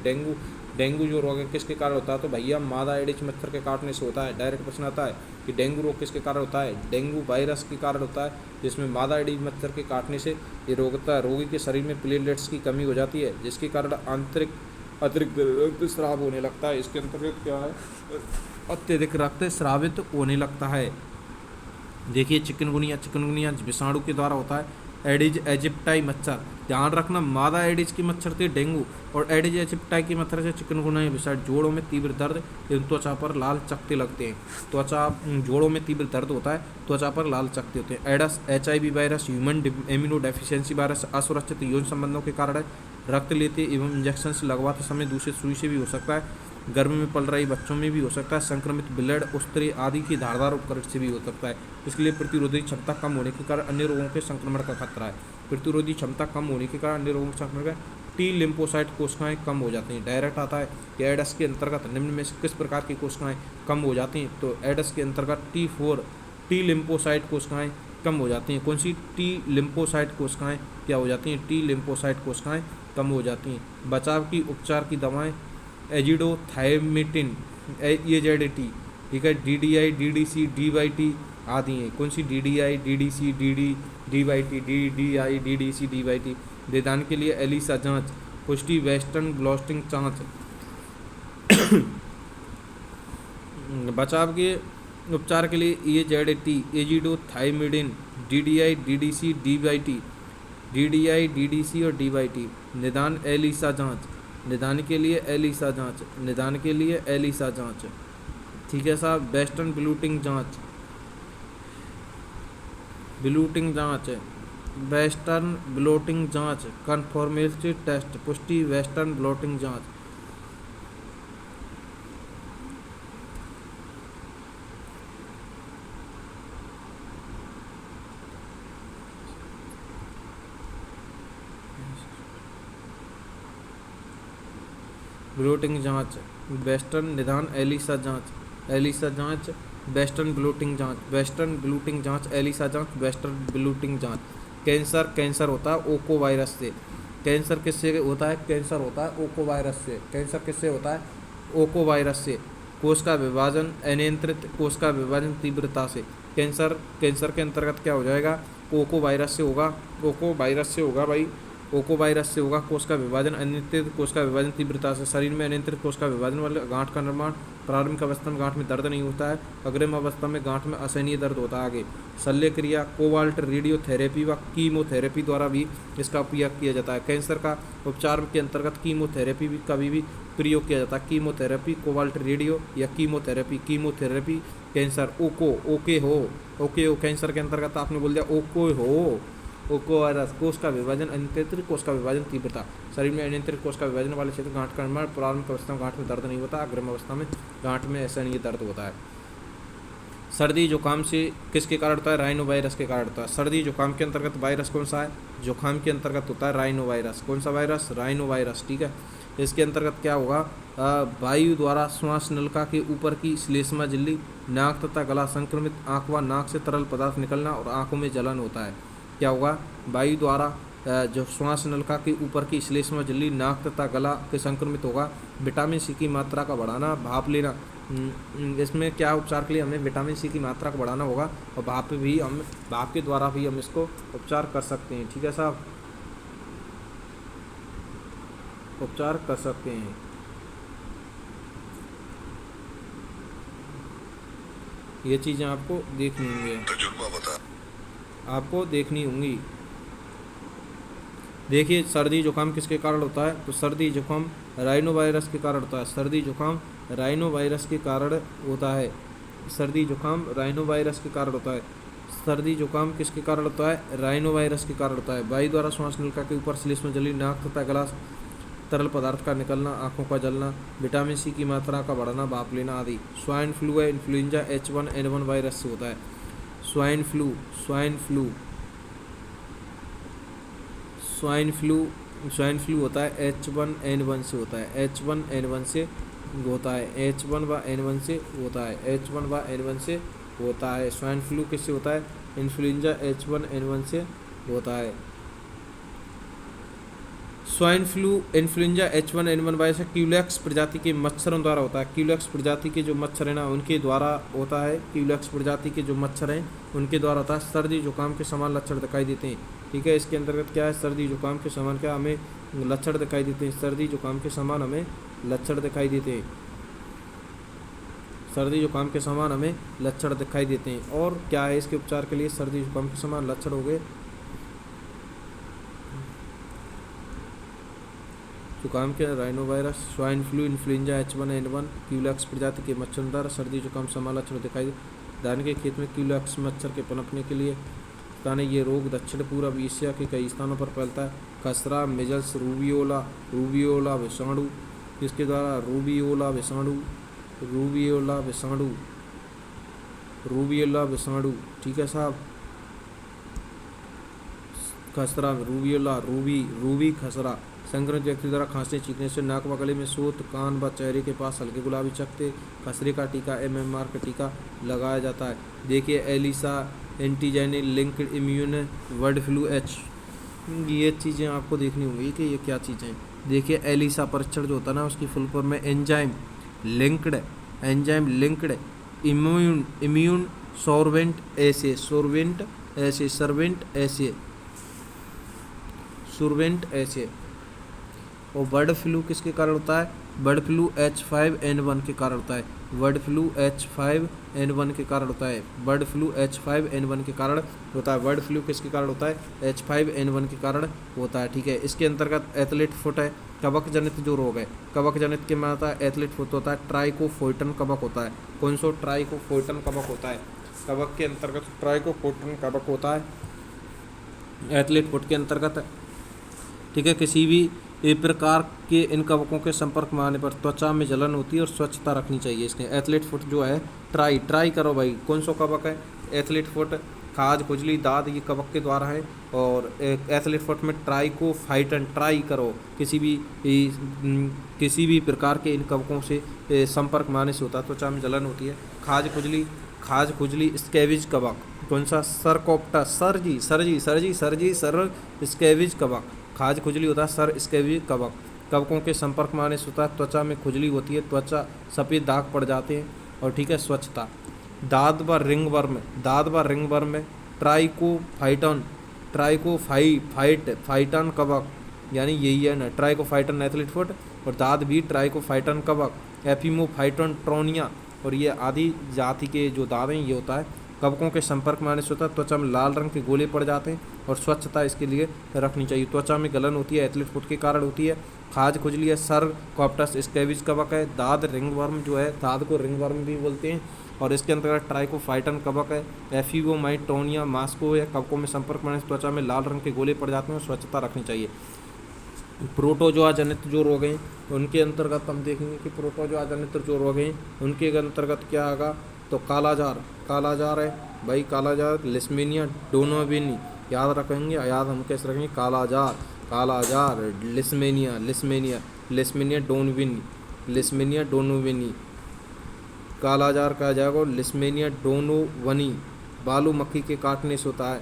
डेंगू जो रोग है किसके कारण होता है, तो भैया मादा एडिज मच्छर के काटने से होता है। डायरेक्ट प्रश्न आता है कि डेंगू रोग किसके कारण होता है, डेंगू वायरस के कारण होता है, जिसमें मादा एडिज मच्छर के काटने से ये रोग होता है। रोगी के शरीर में प्लेटलेट्स की कमी हो जाती है, जिसके कारण अतिरिक्त रक्तस्राव होने लगता है। इसके अंतर्गत क्या है, अत्यधिक रक्त स्रावित होने लगता है। देखिए चिकनगुनिया विषाणु के द्वारा होता है। एडिज एजिप्टाई मच्छर, ध्यान रखना मादा एडिज की मच्छर थे डेंगू, और एडिज एजिप्टाई की मच्छर से चिकनगुनिया विषाणु। जोड़ों में तीव्र दर्द एवं त्वचा पर लाल चकत्ते लगते हैं। त्वचा जोड़ों में तीव्र दर्द होता है, त्वचा पर लाल चकत्ते होते हैं। AIDS HIV virus, human immuno deficiency virus, असुरक्षित यौन संबंधों के कारण है। रक्त लेते एवं इंजेक्शन से लगवाते समय दूसरे सुई से भी हो सकता है। गर्भ में पल रही बच्चों में भी हो सकता है। संक्रमित ब्लड उस्त्री आदि की धारदार उपकरण से भी हो सकता है। इसके प्रतिरोधी क्षमता कम होने के कारण अन्य रोगों के संक्रमण का खतरा है। प्रतिरोधी क्षमता कम होने के कारण अन्य रोगों के संक्रमण का टी लिम्फोसाइट कोशिकाएं कम हो जाती हैं। डायरेक्ट आता है कि एडस के अंतर्गत निम्न में से किस प्रकार की कोशिकाएं कम हो जाती हैं, तो एडस के अंतर्गत T4 टी लिम्फोसाइट कोशिकाएं कम हो जाती हैं। कौन सी टी लिम्फोसाइट कोशिकाएं क्या हो जाती हैं, टी लिम्फोसाइट कोशिकाएं कम हो जाती हैं। बचाव की उपचार की दवाएं एजिडोथायमिटिन AZT, ठीक है, DDI DDC DYT आदि हैं। कौन सी DDI DDC DYT DDI DDC DYT। निदान के लिए एलिसा जांच, पुष्टि वेस्टर्न ब्लॉटिंग जांच। बचाव के उपचार के लिए AZT एजिडोथायमिडिन DDI DDC DYT, DDI DDC और DYT। निदान एलिसा जांच, निदान के लिए एलिसा जांच, निदान के लिए एलिसा जांच, ठीक है साहब। वेस्टर्न ब्लूटिंग जांच, ब्लूटिंग जांच, वेस्टर्न ब्लोटिंग जांच, कन्फर्मेटरी टेस्ट, पुष्टि वेस्टर्न ब्लोटिंग जांच। ब्लोटिंग जांच, वेस्टर्न निदान एलिसा जांच, एलिसा जांच, वेस्टर्न ब्लोटिंग जांच, वेस्टर्न ब्लूटिंग जांच, एलिसा जांच, वेस्टर्न ब्लूटिंग जांच। कैंसर होता है ओको वायरस से। कैंसर किससे होता है, कैंसर होता है ओको वायरस से। कैंसर किससे होता है, ओको वायरस से। कोश का विभाजन अनियंत्रित, कोश का विभाजन तीव्रता से। कैंसर के अंतर्गत क्या हो जाएगा, ओको वायरस से होगा, ओको वायरस से होगा भाई, ओको वायरस से होगा। कोश का विभाजन अनियंत्रित, कोश का विभाजन तीव्रता से। शरीर में अनियंत्रित कोश का विभाजन वाले गांठ का निर्माण। प्रारंभिक अवस्था में गांठ में दर्द नहीं होता है, अग्रिम अवस्था में गांठ में असहनीय दर्द होता है। आगे शल्य क्रिया, कोबाल्ट रेडियोथेरेपी व कीमोथेरेपी द्वारा भी इसका उपयोग किया जाता है। कैंसर का उपचार के अंतर्गत कीमोथेरेपी भी कभी भी प्रयोग किया जाता है। कीमोथेरेपी, कोबाल्ट रेडियो या कीमोथेरेपी। कीमोथेरेपी कैंसर ओके हो कैंसर के अंतर्गत आपने बोल दिया ओको हो, ओको वायरस। कोश का विभाजन अनियंत्रित, कोश का विभाजन तीव्रता। शरीर में अनियंत्रित कोश का विभाजन वाले क्षेत्र गांठ का निर्माण। प्रारंभिक अवस्था में गांठ में दर्द नहीं होता, अग्रिम अवस्था में गांठ में ऐसा नहीं दर्द होता है। सर्दी जुकाम से किसके कारण होता है, राइनो वायरस के कारण होता है। सर्दी जुकाम के अंतर्गत वायरस कौन सा है, जुकाम के अंतर्गत होता है राइनो वायरस। कौन सा वायरस, राइनो वायरस, ठीक है। इसके अंतर्गत क्या होगा, वायु द्वारा श्वास नलिका के ऊपर की श्लेष्मा झिल्ली, नाक तथा गला संक्रमित, आंख व नाक से तरल पदार्थ निकलना और आंखों में जलन होता है। क्या होगा, वायु द्वारा जो श्वास नलिका के ऊपर की श्लेष्मा झिल्ली, नाक तथा गला के संक्रमित होगा। विटामिन सी की मात्रा का बढ़ाना, भाप लेना। इसमें क्या उपचार के लिए हमें विटामिन सी की मात्रा को बढ़ाना होगा और भाप के द्वारा भी हम इसको उपचार कर सकते हैं। ठीक है साहब, उपचार कर सकते हैं। ये चीज़ें आपको देखनी होंगी, आपको देखनी होंगी। देखिए, सर्दी जुकाम किसके कारण होता है? तो सर्दी जुकाम राइनो वायरस के कारण होता है। सर्दी जुकाम राइनो वायरस के कारण होता है। सर्दी जुकाम राइनो वायरस के कारण होता है। सर्दी जुकाम किसके कारण होता है? राइनो वायरस के कारण होता है। वायु द्वारा श्वास नलिका के ऊपर श्लेष्मा झिल्ली, नाक तथा गला, तरल पदार्थ का निकलना, आंखों का जलना, विटामिन सी की मात्रा का बढ़ना, भाप लेना आदि। स्वाइन फ्लू है इन्फ्लुएंजा H1N1 वायरस से होता है। स्वाइन फ्लू स्वाइन फ्लू होता है H1N1 से होता है। H1N1 से होता है। H1N1 से होता है। H1N1 से होता है। स्वाइन फ्लू किससे होता है? इन्फ्लुएंजा H1N1 से होता है। Swine flu influenza H1N1 virus Culex प्रजाति के मच्छरों द्वारा होता है। क्यूलेक्स प्रजाति के जो मच्छर हैं ना, उनके द्वारा होता है। क्यूलेक्स प्रजाति के जो मच्छर हैं उनके द्वारा होता है। सर्दी जुकाम के समान लक्षण दिखाई देते हैं। ठीक है, इसके अंतर्गत क्या है? सर्दी जुकाम के समान क्या हमें लक्षण दिखाई देते हैं? सर्दी जुकाम के समान हमें लक्षण दिखाई देते हैं। सर्दी जुकाम के समान हमें लक्षण दिखाई देते हैं। और क्या है इसके उपचार के लिए? सर्दी जुकाम के समान लक्षण हो गए जुकाम के rhino virus, swine flu, influenza H1N1, Culex प्रजाति के मच्छर द्वारा सर्दी जुकाम समान लक्षण दिखाई दे। धान के खेत में क्यूलेक्स मच्छर के पनपने के लिए ताने ये रोग दक्षिण पूर्व एशिया के कई स्थानों पर फैलता है। खसरा, मिजल्स, रूबियोला विषाणु, इसके द्वारा रूबियोला विषाणु। ठीक है साहब, खसरा, रूबी खसरा संक्रमित व्यक्ति द्वारा खांसने छींकने से, नाक व गले में सोत, कान व चेहरे के पास हल्के गुलाबी चकत्ते, खसरे का टीका MMR का टीका लगाया जाता है। देखिए, एलिसा एंटीजेनी linked immune bird flu H, ये चीज़ें आपको देखनी होंगी कि ये क्या चीज़ें हैं। देखिए, एलिसा परीक्षण जो होता है ना, उसकी फुल फॉर्म में एंजाइम लिंक्ड इम्यून सोर्वेंट ऐसे। और बर्ड फ्लू किसके कारण होता है? बर्ड फ्लू H5N1 के कारण होता है। बर्ड फ्लू H5N1 के कारण होता है। बर्ड फ्लू H5N1 के कारण होता है। बर्ड फ्लू किसके कारण होता है? H5N1 के कारण होता है। ठीक है, इसके अंतर्गत एथलीट फुट है, कवक जनित जो रोग है। कवक जनित के में आता है एथलीट फुट होता है। ट्राइकोफोइटन कवक होता है। कौन सा? ट्राइकोफोइटन कवक होता है। कवक के अंतर्गत ट्राइकोफोइटन कवक होता है एथलीट फुट के अंतर्गत। ठीक है, किसी भी एक प्रकार के इन कवकों के संपर्क में आने पर त्वचा में जलन होती है और स्वच्छता रखनी चाहिए। इसके एथलीट फुट जो है, ट्राई करो भाई, कौन सा कवक है? एथलीट फुट, खाज, खुजली, दाद, ये कवक के द्वारा है। और एथलीट फुट में ट्राइकोफाइटन, ट्राई करो, किसी भी प्रकार के इन कवकों से संपर्क में आने से होता है, त्वचा में जलन होती है। खाज खुजली स्कैविज कवक, कौन सा? सरकोप्टस, सर स्कैविज कवक। खाज खुजली होता है सर स्कैविज कवक। कवकों के संपर्क में आने से होता है त्वचा में खुजली होती है, त्वचा सफ़ेद दाग पड़ जाते हैं। और ठीक है, स्वच्छता। दाद व रिंगवर्म में ट्राइकोफाइटन कवक, यानी यही है ना, ट्राइकोफाइटन एथलीट फुट। और दाद भी ट्राइकोफाइटन कवक, एपिमोफाइटन ट्रोनिया, और ये आदि जाति के जो दाद हैं ये होता है। कवकों के संपर्क में आने से होता है त्वचा में लाल रंग के गोले पड़ जाते हैं। और स्वच्छता इसके लिए रखनी चाहिए। त्वचा में गलन होती है, एथलीट फुट के कारण होती है। खाज खुजली है, सर कॉप्टस स्कैविज कवक है। दाद रिंगवर्म जो है, दाद को रिंगवर्म भी बोलते हैं। और इसके अंतर्गत ट्राइकोफाइटन कवक है। एफिवोमाइटोनिया मास्को है। कवकों में संपर्क में आने से त्वचा में लाल रंग के गोले पड़ जाते हैं और स्वच्छता रखनी चाहिए। प्रोटोजोआ जनित जो रोग हैं उनके अंतर्गत हम देखेंगे कि प्रोटोजोआ जनित जो रोग हैं उनके अंतर्गत क्या आएगा? तो कालाजार है भाई, कालाजार, लिस्मीनिया डोनोविनी, याद रखेंगे, याद हम कैसे रखेंगे? कालाजार, लिस्मीनिया डोनोविनी, कालाजार कहा जाएगा। लिस्मीनिया डोनोवनी बालू मक्खी के काटने से होता है।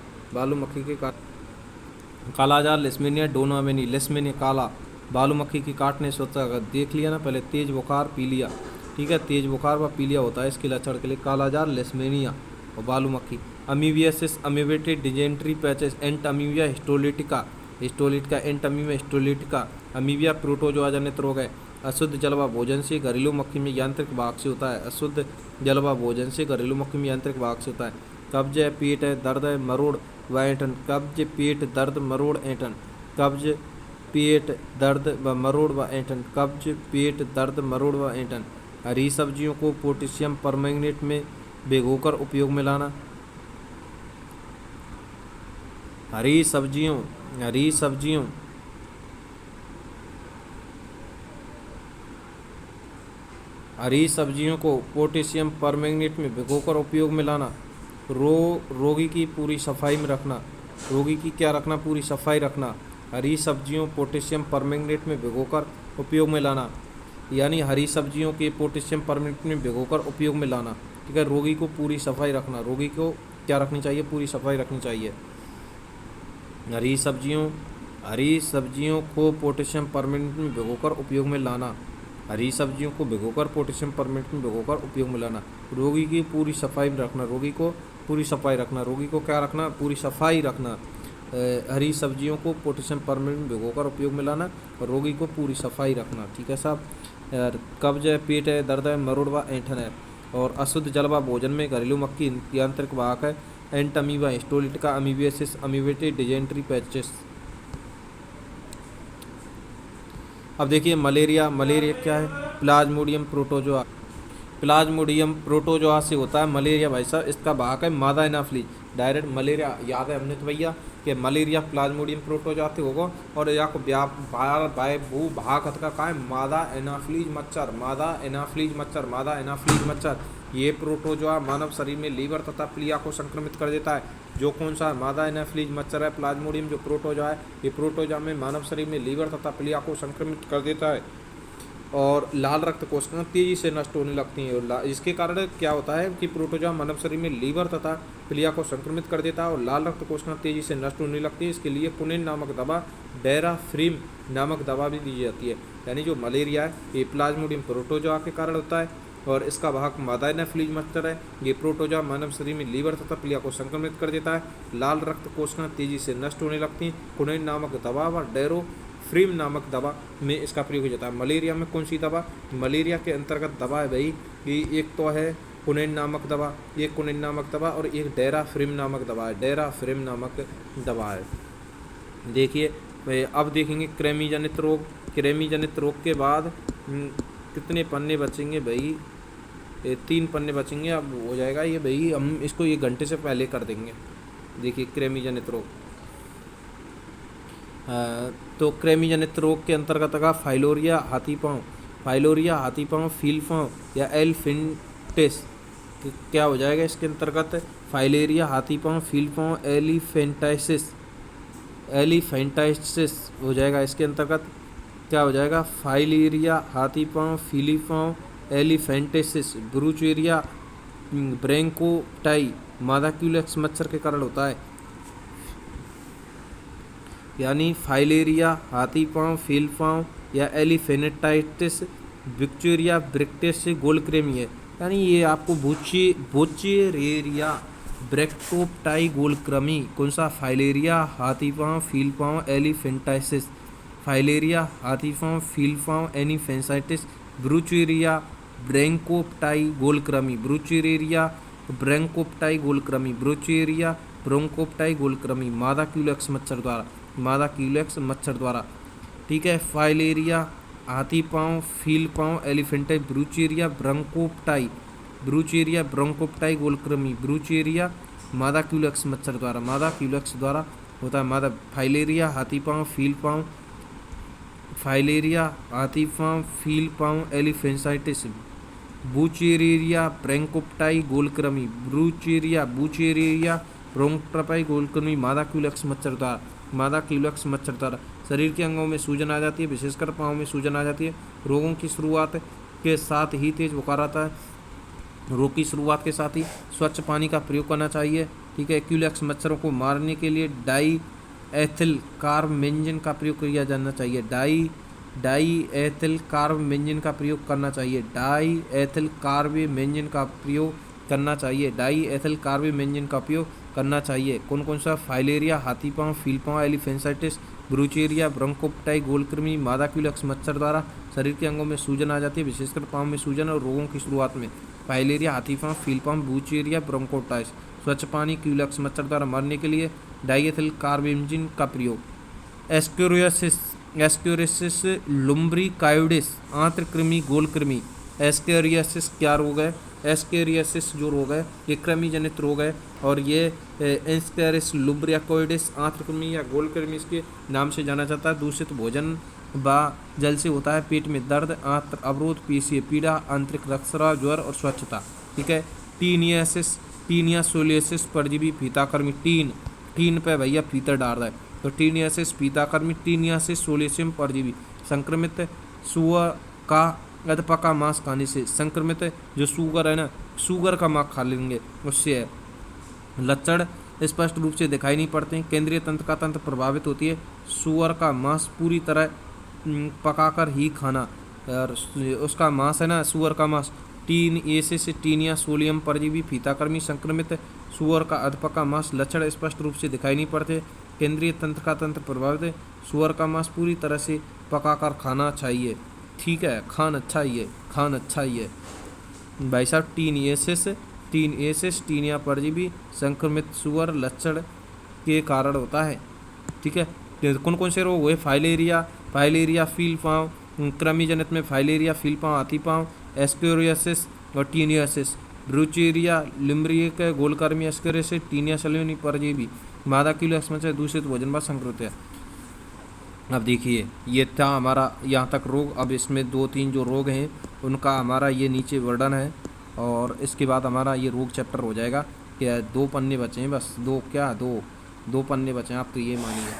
कालाजार लिस्मेनिया डोनामेनी, लिस्मेनिया काला, बालू मक्खी की काटने से होता है, देख लिया ना पहले, तेज बुखार पीलिया, ठीक है, तेज बुखार व पीलिया होता है इसके लक्षण के लिए, कालाजार लिस्मेनिया और बालू मक्खी। अमीबियासिस अमीबेटेड डिजेंट्री पैचेस, एंट अमीबिया हिस्टोलिटिका, हिस्टोलिटिका एंट अमीबिया हिस्टोलिटिका, अमीबिया प्रोटोजोआ जनित रोग है। अशुद्ध जलवा भोजन से घरेलू मक्खी में यांत्रिक भाग से होता है, अशुद्ध जलवा भोजन से घरेलू मक्खी में यांत्रिक भाग से होता है। कब्ज है, पेट है, दर्द है, मरोड़ व ऐंठन, कब्ज पेट दर्द मरोड़ ऐंठन, कब्ज पेट दर्द व मरोड़ व ऐंठन, कब्ज पेट दर्द मरोड़ व ऐंठन। हरी सब्जियों को पोटेशियम परमैंगनेट में भिगोकर उपयोग में लाना। हरी सब्जियों को पोटेशियम परमैंगनेट में भिगोकर उपयोग में लाना। रोगी की पूरी सफाई में रखना, रोगी की क्या रखना, पूरी सफाई रखना। हरी सब्जियों पोटेशियम परमैंगनेट में भिगोकर उपयोग में लाना, यानी हरी सब्जियों के पोटेशियम परमैंगनेट में भिगोकर उपयोग में लाना, ठीक है। रोगी को पूरी सफाई रखना, रोगी को क्या रखनी चाहिए, पूरी सफाई रखनी चाहिए। हरी सब्जियों को पोटेशियम परमैंगनेट में भिगोकर उपयोग में लाना, हरी सब्जियों को भिगोकर पोटेशियम परमैंगनेट में भिगोकर उपयोग में लाना। रोगी की पूरी सफाई में रखना, रोगी को पूरी सफाई रखना, रोगी को क्या रखना, पूरी सफाई रखना। हरी सब्जियों को पोटेशियम परमैंगनेट में भिगोकर उपयोग में लाना और रोगी को पूरी सफाई रखना, ठीक है साहब। कब्ज है, पेट है, दर्द है, मरोड़ व ऐंठन है। और अशुद्ध जलवा भोजन में घरेलू मक्खी यांत्रिक वाहक है, Entamoeba histolytica, amoebiasis amoebated dysentery patches. अब देखिए मलेरिया क्या है, प्लाज्मोडियम प्रोटोजोआ, प्लाज्मोडियम प्रोटोजोआ से होता है मलेरिया भाई साहब। इसका वाहक है मादा एनाफ्लीज, डायरेक्ट मलेरिया याद है हमने तो भैया कि मलेरिया प्लाज्मोडियम प्रोटोजोआ से होगा। और या को भू भाग का है मादा एनाफ्लीज मच्छर, मादा एनाफ्लीज मच्छर। ये प्रोटोजोआ मानव शरीर में लीवर तथा प्लिया को संक्रमित कर देता है। जो कौन सा मादा एनाफ्लीज मच्छर है, प्लाज्मोडियम जो प्रोटोजोआ है, ये प्रोटोजोआ में मानव शरीर में लीवर तथा प्लिया को संक्रमित कर देता है और लाल रक्त कोशिकाएं तेजी से नष्ट होने लगती हैं। और इसके कारण क्या होता है कि प्रोटोजोआ मानव शरीर में लीवर तथा प्लिया को संक्रमित कर देता है और लाल रक्त कोशिकाएं तेजी से नष्ट होने लगती है। इसके लिए कुनिन नामक दवा, डेराफ्रिम नामक दवा भी दी जाती है। यानी जो मलेरिया है ये प्लाज्मोडियम प्रोटोजोआ के कारण होता है और इसका वाहक मादा एनाफ्लीज मच्छर है। ये प्रोटोजोआ मानव शरीर में लीवर तथा प्लिया को संक्रमित कर देता है, लाल रक्त कोशिकाएं तेजी से नष्ट होने लगती हैं। कुनिन नामक दवा व डेरोफ्रिम नामक दवा में इसका प्रयोग हो जाता है। मलेरिया में कौन सी दवा, मलेरिया के अंतर्गत दवा है भाई, ये एक तो है कुनिन नामक दवा, एक कुनिन नामक दवा और एक डेराफ्रिम नामक दवा है, डेराफ्रिम नामक दवा है। देखिए अब देखेंगे कृमि जनित रोग। कृमि जनित रोग के बाद कितने पन्ने बचेंगे भाई, 3 पन्ने बचेंगे। अब हो जाएगा ये भाई, हम इसको 1 घंटे से पहले कर देंगे। देखिए कृमि जनित रोग, तो कृमि जनित रोग के अंतर्गत का फाइलोरिया हाथीपाँव, फीलपाँव या एलिफेंटिस। क्या हो जाएगा इसके अंतर्गत, फाइलेरिया हाथीपाँव, फीलपाँव, एलिफेंटाइटिस हो जाएगा। इसके अंतर्गत क्या हो जाएगा, फाइलेरिया हाथीपाँव, फीलीपाँव, एलिफेंटेसिस, ब्रूचेरिया ब्रैंकोटाई मादा क्यूलेक्स मच्छर के कारण होता है। यानी फाइलेरिया हाथीपाँव, फीलपाँव या एलिफेनेटाइटिस विक्टोरिया ब्रिक्टिस गोलक्रेमी है। यानी ये आपको बुचेरेरिया ब्रैक्टोप्टाई गोलक्रमी, कौन सा, फाइलेरिया हाथीपाँव, फीलपाँव, एलिफेंटाइसिस, फाइलेरिया हाथीपाँव, फीलपाँव, एलिफेंटाइटिस, ब्रूचेरिया ब्रैंकोप्टाई गोलक्रमी, ब्रूचेरिया ब्रैंकोप्टाई गोलक्रमी मादा क्यूलेक्स मच्छर द्वारा, ठीक है। फाइलेरिया हाथीपाँव, फीलपाँव, एलिफेंटाइटिस, ब्रूचेरिया ब्रैंकोप्टाई गोलक्रमी, ब्रूचेरिया मादा क्यूलेक्स मच्छर द्वारा होता है। मादा फाइलेरिया हाथीपाँव, फीलपाँव, एलिफेंटाइटिस, बुचेरेरिया ब्रैंकोप्टाई गोलक्रमी, बुचेरिया ब्रैंकोप्टाई गोलक्रमी मादा क्यूलेक्स मच्छर द्वारा। शरीर के अंगों में सूजन आ जाती है, विशेषकर पाँव में सूजन आ जाती है। रोगों की शुरुआत के साथ ही तेज बुखार आता है। रोग की शुरुआत के साथ ही स्वच्छ पानी का प्रयोग करना चाहिए, ठीक है। क्यूलेक्स मच्छरों को मारने के लिए एथिल कार्बमेंजिन का प्रयोग किया जाना चाहिए। डाई एथिल कार्बमेंजिन का प्रयोग करना चाहिए। डाई एथिल कार्बमेंजिन का प्रयोग करना चाहिए। डाई एथिल कार्बमेंजिन का उपयोग करना चाहिए। कौन कौन सा? फाइलेरिया, हाथी पाँव, फील पाँव, एलिफेंटाइटिस, ब्रूचेरिया, ब्रोंकोप्टाई, गोलकृमि, मादा क्यूलेक्स मच्छर द्वारा शरीर के अंगों में सूजन आ जाती है, विशेषकर पाँव में सूजन और रोगों की शुरुआत में। फाइलेरिया, हाथी पाँव, फील पाँव, ब्रूचेरिया, ब्रोंकोप्टाइस। स्वच्छ पानी, क्यूलेक्स मच्छर द्वारा मरने के लिए डाईएथिल कार्बमेंजिन का प्रयोग। एस्केरियोसिस लुम्ब्रिकाइडिस, आंत्रकृमि, गोलकृमि। एस्केरियोसिस क्या रोग है? एस्केरियोसिस जो रोग है ये कृमि जनित रोग है और ये एस्केरिस लुम्ब्रिकाइडिस, आंत्रकृमि या गोलकृमि इसके नाम से जाना जाता है। दूषित भोजन व जल से होता है। पेट में दर्द, आंत्र अवरोध, पेशीय पीड़ा, आंतरिक रक्तस्राव, ज्वर और स्वच्छता। ठीक है। टीनियासिस, टीनिया सोलियसिस, परजीवी, फीताकृमि। टीन पे भैया फीता डाल रहा है तो टीनियासिस, फीताकृमि, टीनियासिस सोलियसिम, परजीवी। संक्रमित सुअर का अधपका मांस खाने से। संक्रमित जो शुगर है ना, शुगर का मांस खा लेंगे उससे है। लक्षण स्पष्ट रूप से दिखाई नहीं पड़ते हैं। केंद्रीय तंत्र का तंत्र प्रभावित होती है। सुअर का मांस पूरी तरह पकाकर ही खाना और उसका मांस है ना, सुअर का मांस। टीनियासिस, टीनिया सोलियम, परजीवी, फीताकृमि। संक्रमित सुअर का अधपका मांस। लक्षण स्पष्ट रूप से दिखाई नहीं पड़ते। केंद्रीय तंत्र का तंत्र प्रभावित है। सुअर का मांस पूरी तरह से पकाकर खाना चाहिए। ठीक है, खाना चाहिए भाई साहब। टीनियासिस, टीनिया परजीवी, संक्रमित सुअर लक्षण के कारण होता है। ठीक है। कौन कौन से रोग हुए? फाइलेरिया, फील पाँव, कृमि जनित में फाइलेरिया, फील पाँव, हाथी पाँव, एस्केरियोसिस और टीनियासिस। ब्रूचेरिया, लिम्ब्रिक, गोलकृमि, एस्केरियोसिस, टीनिया सलोनी, परजीवी, मादा क्यूलेक्स मच्छर, दूषित भोजन व संक्रमित है। अब देखिए ये था हमारा यहाँ तक रोग। अब इसमें 2-3 जो रोग हैं उनका हमारा ये नीचे वर्णन है और इसके बाद हमारा ये रोग चैप्टर हो जाएगा। क्या 2 पन्ने बचे हैं बस, 2 पन्ने बचे हैं, आप तो ये मानिए।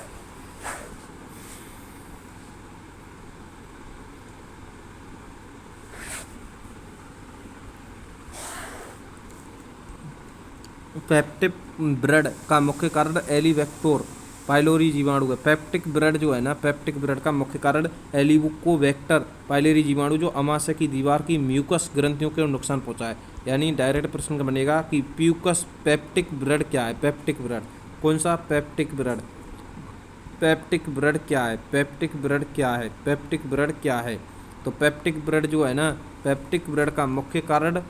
पेप्टिक ब्रेड का मुख्य कारण एलिवेक्टर पाइलोरी जीवाणु है। पेप्टिक ब्रेड जो है ना, पेप्टिक ब्रेड का मुख्य कारण एलिकोबैक्टर पाइलोरी जीवाणु जो अमाशय की दीवार की म्यूकस ग्रंथियों को नुकसान पहुंचाए। यानी डायरेक्ट प्रश्न बनेगा कि प्यूकस पेप्टिक ब्रेड क्या है? पेप्टिक ब्रेड कौन सा? Peptic bread. पेप्टिक ब्रेड क्या है? पेप्टिक ब्रेड क्या है? पेप्टिक ब्रेड क्या है? तो पेप्टिक ब्रेड जो है ना, पेप्टिक ब्रेड का मुख्य कारण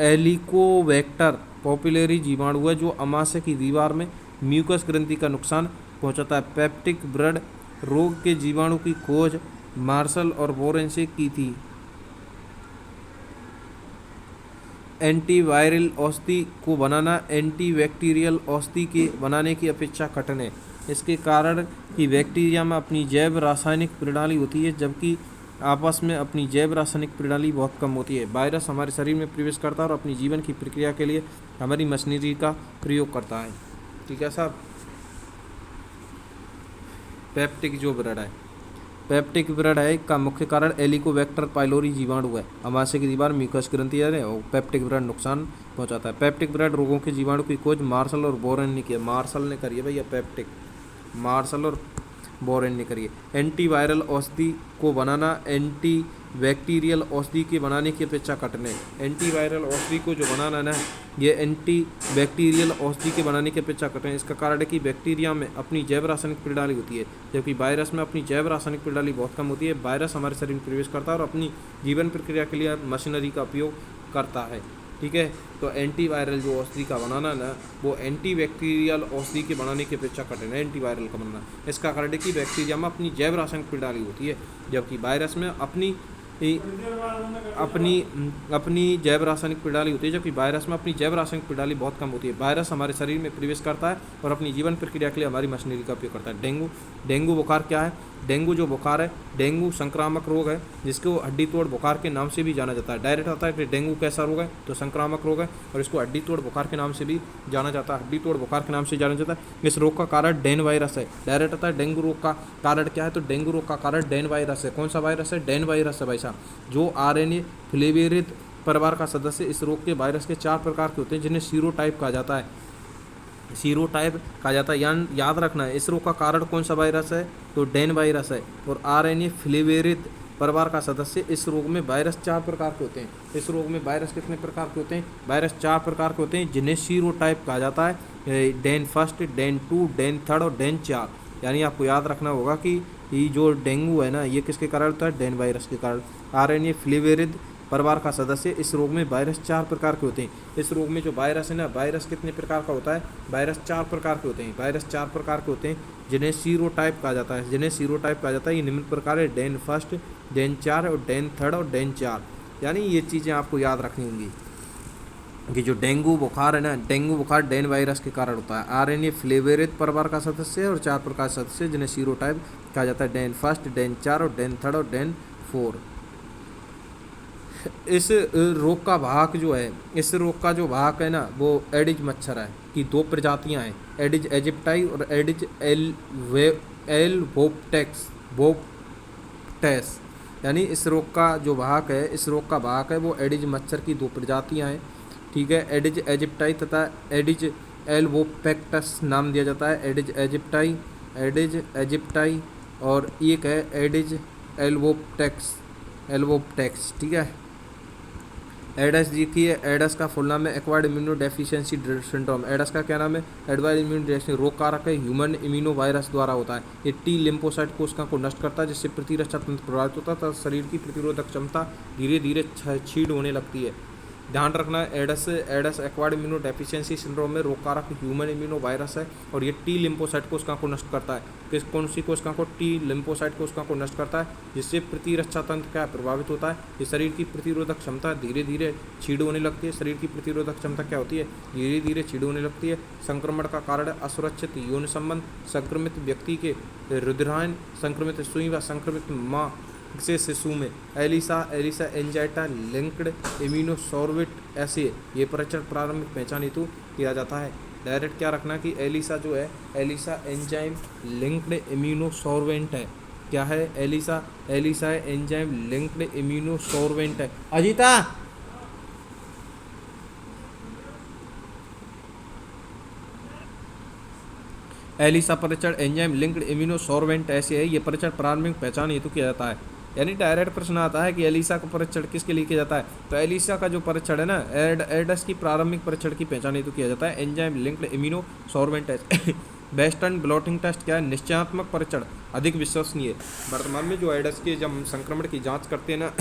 एलिकोबैक्टर पाइलोरी जीवाणु है जो अमाशय की दीवार में म्यूकस ग्रंथि का नुकसान पहुंचाता है। पेप्टिक ब्रेड रोग के जीवाणु की खोज मार्शल और बोरेन से की थी। एंटीवायरल औषधि को बनाना एंटीबैक्टीरियल औषधि के बनाने की अपेक्षा कठिन है। इसके कारण कि बैक्टीरिया में अपनी जैव रासायनिक प्रणाली होती है जबकि आपस में अपनी जैव रासायनिक प्रणाली बहुत कम होती है। वायरस हमारे शरीर में प्रवेश करता है और अपनी जीवन की प्रक्रिया के लिए हमारी मशीनरी का प्रयोग करता है। ठीक है साहब। पेप्टिक जो ब्रेड है, पेप्टिक ब्रेड है का मुख्य कारण एलिकोबैक्टर पाइलोरी जीवाणु है। अमाशय की दीवार म्यूकस ग्रंथि है और पेप्टिक ब्रेड नुकसान पहुंचाता है। पेप्टिक ब्रेड रोगों के जीवाणु की खोज मार्शल और बोरेन ने की है। मार्शल ने करी है भैया पेप्टिक, मार्शल और बोरेन ने करी है। एंटीवायरल औषधि को बनाना एंटीबैक्टीरियल औषधि के बनाने की अपेक्षा कठिन है। एंटीवायरल औषधि को जो बनाना है ना, ये एंटीबैक्टीरियल औषधि के बनाने की अपेक्षा कठिन है। इसका कारण है कि बैक्टीरिया में अपनी जैव रासायनिक प्रणाली होती है जबकि वायरस में अपनी जैव रासायनिक प्रणाली बहुत कम होती है। वायरस हमारे शरीर में प्रवेश करता है और अपनी जीवन प्रक्रिया के लिए मशीनरी का उपयोग करता है। ठीक है। तो एंटीवायरल जो औषधि का बनाना है ना, वो एंटीबैक्टीरियल औषधि के बनाने की अपेक्षा कठिन है एंटीवायरल का बनाना। इसका कारण है कि बैक्टीरिया में अपनी जैव रासायनिक प्रणाली होती है जबकि वायरस में अपनी जैव रासायनिक प्रणाली होती है जबकि वायरस में अपनी जैव रासायनिक प्रणाली बहुत कम होती है। वायरस हमारे शरीर में प्रवेश करता है और अपनी जीवन प्रक्रिया के लिए हमारी मशीनरी का उपयोग करता है। डेंगू बुखार क्या है? डेंगू जो बुखार है, डेंगू संक्रामक रोग है जिसको हड्डी तोड़ बुखार के नाम से भी जाना जाता है। डायरेक्ट होता है कि डेंगू कैसा रोग है, तो संक्रामक रोग है और इसको हड्डी तोड़ बुखार के नाम से भी जाना जाता है। हड्डी तोड़ बुखार के नाम से जाना जाता है। इस रोग का कारण डेन वायरस है। डायरेक्ट होता है डेंगू रोग का कारण क्या है, तो डेंगू रोग का कारण डेन वायरस है। कौन सा वायरस है? डेन वायरस है भाई साहब, जो RNA फ्लेविरिड परिवार का सदस्य। इस रोग के वायरस के 4 प्रकार के होते हैं जिन्हें सीरोटाइप कहा जाता है। सीरोटाइप कहा जाता है। याद रखना है इस रोग का कारण कौन सा वायरस है, तो डेन वायरस है। और आरएनए फ्लेवेरिड परिवार का सदस्य। इस रोग में वायरस 4 प्रकार के होते हैं। इस रोग में वायरस कितने प्रकार के होते हैं, वायरस 4 प्रकार के होते हैं, जिन्हें सीरोटाइप कहा जाता है। डेन फर्स्ट, डेन 2, डेन 3 और डेन 4। यानी आपको याद रखना होगा कि ये जो डेंगू है ना, ये किसके कारण होता है, डेन वायरस के कारण। आरएनए फ्लेवेरिड परिवार का सदस्य। इस रोग में वायरस 4 प्रकार के होते हैं। इस रोग में जो वायरस है ना, वायरस कितने प्रकार का होता है, वायरस 4 प्रकार के होते हैं। वायरस 4 प्रकार के होते हैं, जिन्हें सीरोटाइप कहा जाता है। जिन्हें सीरोटाइप कहा जाता है। ये निम्न प्रकार है, डेन फर्स्ट, डेन 4 और डेन 3 और डेन 4। यानी ये चीज़ें आपको याद रखनी होंगी कि जो डेंगू बुखार है ना, डेंगू बुखार डेन वायरस के कारण होता है। आरएनए फ्लेवेरिड परिवार का सदस्य है और 4 प्रकार सदस्य, जिन्हें सीरोटाइप कहा जाता है। डेन फर्स्ट, डेन 4 और डेन 3 और डेन 4। इस रोग का वाहक जो है, इस रोग का जो वाहक है ना, वो एडिज मच्छर है की 2 प्रजातियां हैं, एडिज एजिप्टाई और एडिज वोप्टेक्स। यानी इस रोग का जो वाहक है, इस रोग का वाहक है वो एडिज मच्छर की 2 प्रजातियां हैं। ठीक है, एडिज एजिप्टाई तथा एडिज एल्वोपेक्टस नाम दिया जाता है। एडिज एजिप्टाई और एक है एडिज एल्वोप्टेक्स। ठीक है, एडस देखिए, एडस का फुल नाम है acquired immuno deficiency syndrome. AIDS का क्या नाम है, एक्वायर्ड इम्यूनो डेफिशिएंसी। रोग कारक है, ह्यूमन इम्यूनो वायरस द्वारा होता है। ये टी लिम्फोसाइट कोशिका को नष्ट करता है, जिससे प्रतिरक्षा तंत्र प्रभावित होता है तथा शरीर की प्रतिरोधक क्षमता धीरे धीरे क्षीण होने लगती है। ध्यान रखना है, AIDS acquired immuno deficiency syndrome में रोग कारक ह्यूमन इम्यूनो वायरस है और ये टी लिम्फोसाइट कोशिका को नष्ट करता है। कौन सी कोशिका को, टी लिम्फोसाइट कोशिका को नष्ट करता है, जिससे प्रतिरक्षा तंत्र क्या प्रभावित होता है। ये शरीर की प्रतिरोधक क्षमता धीरे धीरे क्षीण होने लगती है। शरीर की प्रतिरोधक क्षमता क्या होती है, धीरे धीरे क्षीण होने लगती है। संक्रमण का कारण असुरक्षित यौन संबंध, संक्रमित व्यक्ति के रुधिरायन, संक्रमित सुई व संक्रमित माँ से शिशु में एलिसा एंजाइटा लिंक्ड इम्यूनोसॉर्बिट ऐसे ये परीक्षण प्रारंभिक पहचान हेतु किया जाता है। डायरेक्ट क्या रखना कि एलिसा जो है, एलिसा एंजाइम लिंक्ड इम्यूनोसॉर्बेंट है। क्या है, एलिसा एंजाइम लिंक्ड इम्यूनोसॉर्बेंट है। अजीता, एलिसा परीक्षण एंजाइम लिंक्ड इम्यूनोसॉर्बेंट ऐसे है, ये परीक्षण प्रारंभिक पहचान हेतु किया जाता है। यानी डायरेक्ट प्रश्न आता है कि एलिसा का परीक्षण किसके लिए किया जाता है, तो एलिसा का जो परीक्षण है ना, एडस की प्रारंभिक परीक्षण की पहचान हेतु किया जाता है। Enzyme linked immunosorbent test. Western blotting test क्या है, निश्चयात्मक परीक्षण, अधिक विश्वसनीय। वर्तमान में जो एडस के जब संक्रमण की जाँच करते हैं ना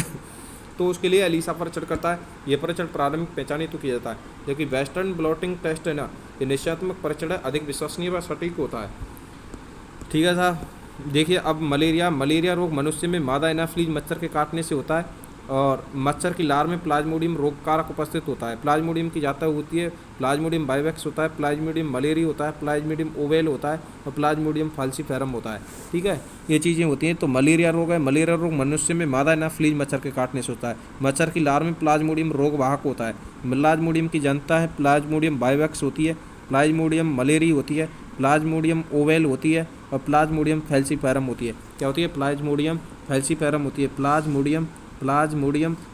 तो उसके लिए एलिसा परीक्षण करता है। ये परीक्षण प्रारंभिक पहचान हेतु किया जाता है। जबकि वेस्टर्न ब्लॉटिंग टेस्ट है ना, ये निश्चयात्मक परीक्षण है, अधिक विश्वसनीय व सटीक होता है। ठीक है साहब, देखिए अब मलेरिया रोग मनुष्य में मादा एनाफिलीज मच्छर के काटने से होता है और मच्छर की लार में प्लाज्मोडियम रोग कारक उपस्थित होता है। प्लाज्मोडियम की जाता होती है, प्लाज्मोडियम बाइवेक्स होता है, प्लाज्मोडियम मलेरी होता है, प्लाज्मोडियम ओवेल होता है और प्लाज्मोडियम फाल्सीफेरम होता है। ठीक है, ये चीज़ें होती हैं। तो मलेरिया रोग है, मलेरिया रोग मनुष्य में मादा एनाफिलीज मच्छर के काटने से होता है। मच्छर की लार में प्लाज्मोडियम रोग वाहक होता है। प्लाज्मोडियम की जनता है, प्लाज्मोडियम बाइवेक्स होती है, प्लाज्मोडियम मलेरी होती है, प्लाज्मोडियम ओवेल होती है और प्लाज्मोडियम फैल्सीफेरम होती है। क्या होती है, प्लाज्मोडियम फैल्सीफेरम होती है, प्लाज्मोडियम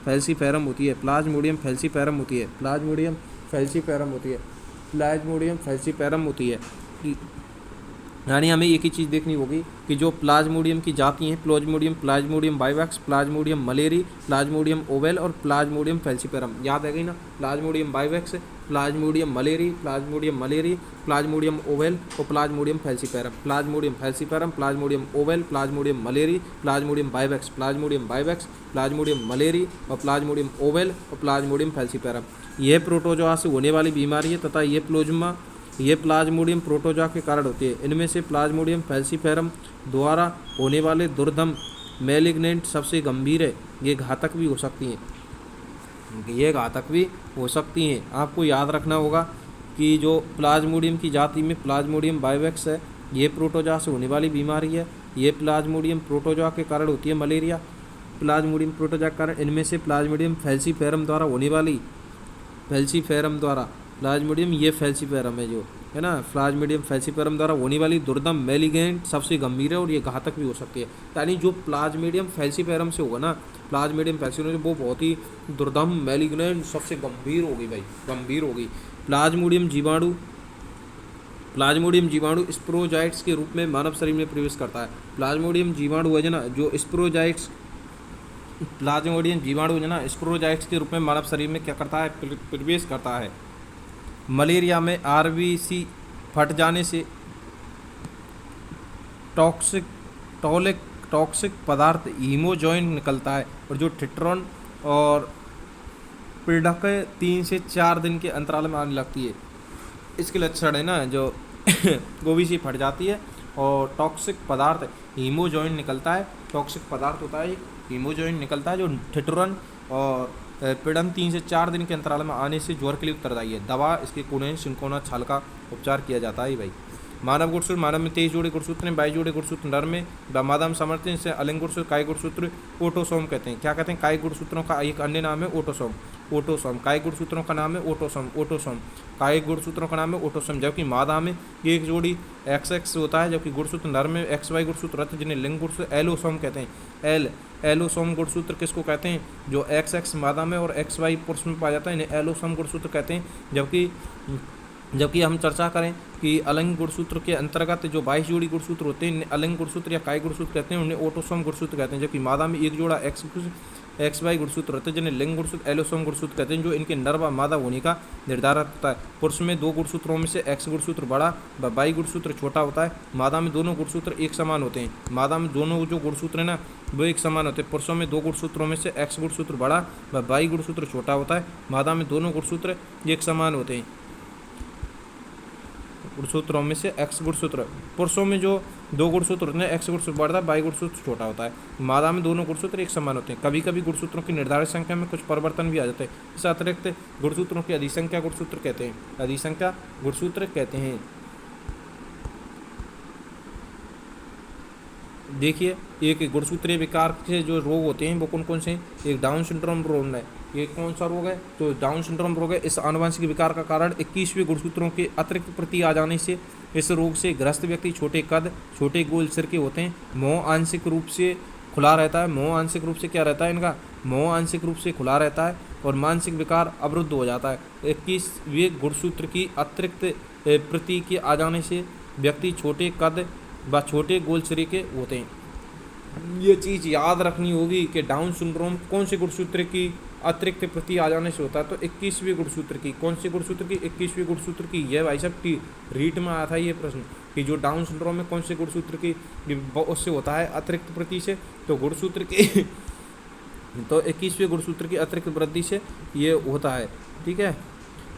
फैल्सीफेरम होती है, प्लाज्मोडियम फैल्सीफेरम होती है, प्लाज्मोडियम फैल्सीफेरम होती है, प्लाज्मोडियम फैल्सीफेरम होती है। यानी हमें एक ही चीज़ देखनी होगी कि जो प्लाज्मोडियम की जाति हैं, Plasmodium vivax, Plasmodium malariae, Plasmodium ovale और प्लाज्मोडियम फैल्सीफेरम। याद है गई ना, Plasmodium vivax, Plasmodium malariae, Plasmodium ovale और Plasmodium falciparum. Plasmodium ovale, Plasmodium malariae, Plasmodium vivax, Plasmodium malariae और प्लाज्मोडियम ओवेल और प्लाज्मोडियम फैल्सीफेरम। यह प्रोटोजोआ से होने वाली बीमारी है तथा ये प्लाज्मोडियम प्रोटोजोआ के कारण होती है। इनमें से प्लाज्मोडियम फैल्सीफेरम द्वारा होने वाले दुर्दम मैलिग्नेंट सबसे गंभीर है। ये घातक भी हो सकती हैं। आपको याद रखना होगा कि जो प्लाज्मोडियम की जाति में प्लाज्मोडियम बाइवेक्स है, ये प्रोटोजोआ से होने वाली बीमारी है। ये प्लाज्मोडियम प्रोटोजोआ के कारण होती है मलेरिया। प्लाज्मोडियम प्रोटोजोआ के कारण इनमें से प्लाज्मोडियम फैल्सीफेरम द्वारा होने वाली प्लाज्मोडियम ये फैल्सीफेरम है जो है ना, प्लाज्मोडियम फैल्सीफेरम द्वारा होने वाली दुर्दम मैलिग्नेंट सबसे गंभीर है और ये घातक भी हो सकती है। यानी जो प्लाज्मोडियम फैल्सीफेरम से होगा ना, प्लाज्मोडियम फैल्सीफेरम वो बहुत ही दुर्दम मैलिग्नेंट सबसे गंभीर होगी भाई, गंभीर होगी। प्लाज्मोडियम जीवाणु प्लाज्मोडियम जीवाणु स्पोरोजाइट्स के रूप में मानव शरीर में प्रवेश करता है। प्लाज्मोडियम जीवाणु है ना जो स्पोरोजाइट्स प्लाज्मोडियम जीवाणु है ना स्पोरोजाइट्स के रूप में मानव शरीर में क्या करता है, प्रवेश करता है। मलेरिया में आरबीसी फट जाने से टॉक्सिक पदार्थ हीमोजॉइन निकलता है और जो टिट्रॉन और पीड़क 3 से 4 दिन के अंतराल में आने लगती है। इसके लक्षण है ना जो गोभी सी फट जाती है और टॉक्सिक पदार्थ हीमोजॉइन निकलता है। टॉक्सिक पदार्थ होता है हीमोजॉइन निकलता है जो टिट्रॉन और पीड़न 3 से 4 दिन के अंतराल में आने से ज्वर के लिए उत्तरदायी है। दवा इसके कोने सिंकोना छाल का उपचार किया जाता है भाई। मानव गुणसूत्र, मानव में 23 जोड़े गुणसूत्र हैं, 22 जोड़े गुणसूत्र नर में, मादा में सामर्थ्य से अलिंग गुणसूत्र, काय गुणसूत्र ओटोसोम कहते हैं। क्या कहते हैं? काय गुणसूत्रों का एक अन्य नाम है ओटोसोम। काय गुणसूत्रों का नाम है ओटोसोम। काय गुणसूत्रों का नाम है ओटोसोम। जबकि मादा में एक जोड़ी XX होता है, जबकि गुणसूत्र नर में XY गुणसूत्र रहते हैं जिन्हें लिंग गुणसूत्र एलोसोम कहते हैं। एलोसोम गुणसूत्र किसको कहते हैं? जो XX मादा में और XY पुरुष में पाया जाता है, इन्हें एलोसोम गुणसूत्र कहते हैं। जबकि हम चर्चा करें कि अलिंग गुणसूत्र के अंतर्गत जो 22 जोड़ी गुणसूत्र होते हैं इन्हें अलिंग गुणसूत्र या काय गुणसूत्र कहते हैं, उन्हें ओटोसोम गुणसूत्र कहते हैं। जबकि मादा में एक जोड़ा XY गुणसूत्र रहते हैं जिन्हें लिंग गुणसूत्र एलोसोम गुणसूत्र कहते हैं, जो इनके नर व मादा होने का निर्धारण करता है। पुरुष में 2 गुणसूत्रों में से X गुणसूत्र बड़ा व Y गुणसूत्र छोटा होता है। मादा में दोनों गुणसूत्र एक समान होते हैं। मादा में दोनों जो गुणसूत्र है ना वो एक समान होते हैं। पुरुषों में 2 गुणसूत्रों में से X गुणसूत्र बड़ा व Y गुणसूत्र छोटा होता है। मादा में दोनों गुणसूत्र एक समान होते हैं। गुणसूत्रों में से X गुणसूत्र, पुरुषों में जो 2 गुणसूत्र होते हैं X गुणसूत्र बढ़ता है, Y गुणसूत्र छोटा होता है। मादा में दोनों गुणसूत्र एक समान होते हैं। कभी कभी गुणसूत्रों की निर्धारित संख्या में कुछ परिवर्तन भी आ जाते हैं। इस अतिरिक्त गुणसूत्रों की अधिसंख्या गुणसूत्र कहते हैं। देखिए, एक गुणसूत्रीय विकार के जो रोग होते हैं वो कौन कौन से हैं? एक डाउन सिंड्रोम रोग है। ये कौन सा रोग है? तो डाउन सिंड्रोम रोग है। इस आनुवंशिक विकार का कारण 21वें गुणसूत्रों के अतिरिक्त प्रति आ जाने से इस रोग से ग्रस्त व्यक्ति छोटे कद, छोटे गोल सिर के होते हैं। मुंह आंशिक रूप से खुला रहता है। मुंह आंशिक रूप से क्या रहता है इनका? मुंह आंशिक रूप से खुला रहता है और मानसिक विकार अवरुद्ध हो जाता है। 21वें गुणसूत्र की अतिरिक्त प्रति के आ जाने से व्यक्ति छोटे कद व छोटे गोल सिरे के होते हैं। ये चीज़ याद रखनी होगी कि डाउन सिंड्रोम कौन से गुणसूत्र की अतिरिक्त प्रति आ जाने से होता है। तो 21वें गुणसूत्र की, कौन से गुणसूत्र की? 21वें गुणसूत्र की। यह भाई साहब रीट में आया था ये प्रश्न कि जो डाउन सिंड्रोम में कौन से गुणसूत्र की उससे होता है अतिरिक्त प्रति से, तो गुणसूत्र की तो 21वें गुणसूत्र की अतिरिक्त वृद्धि से ये होता है। ठीक है,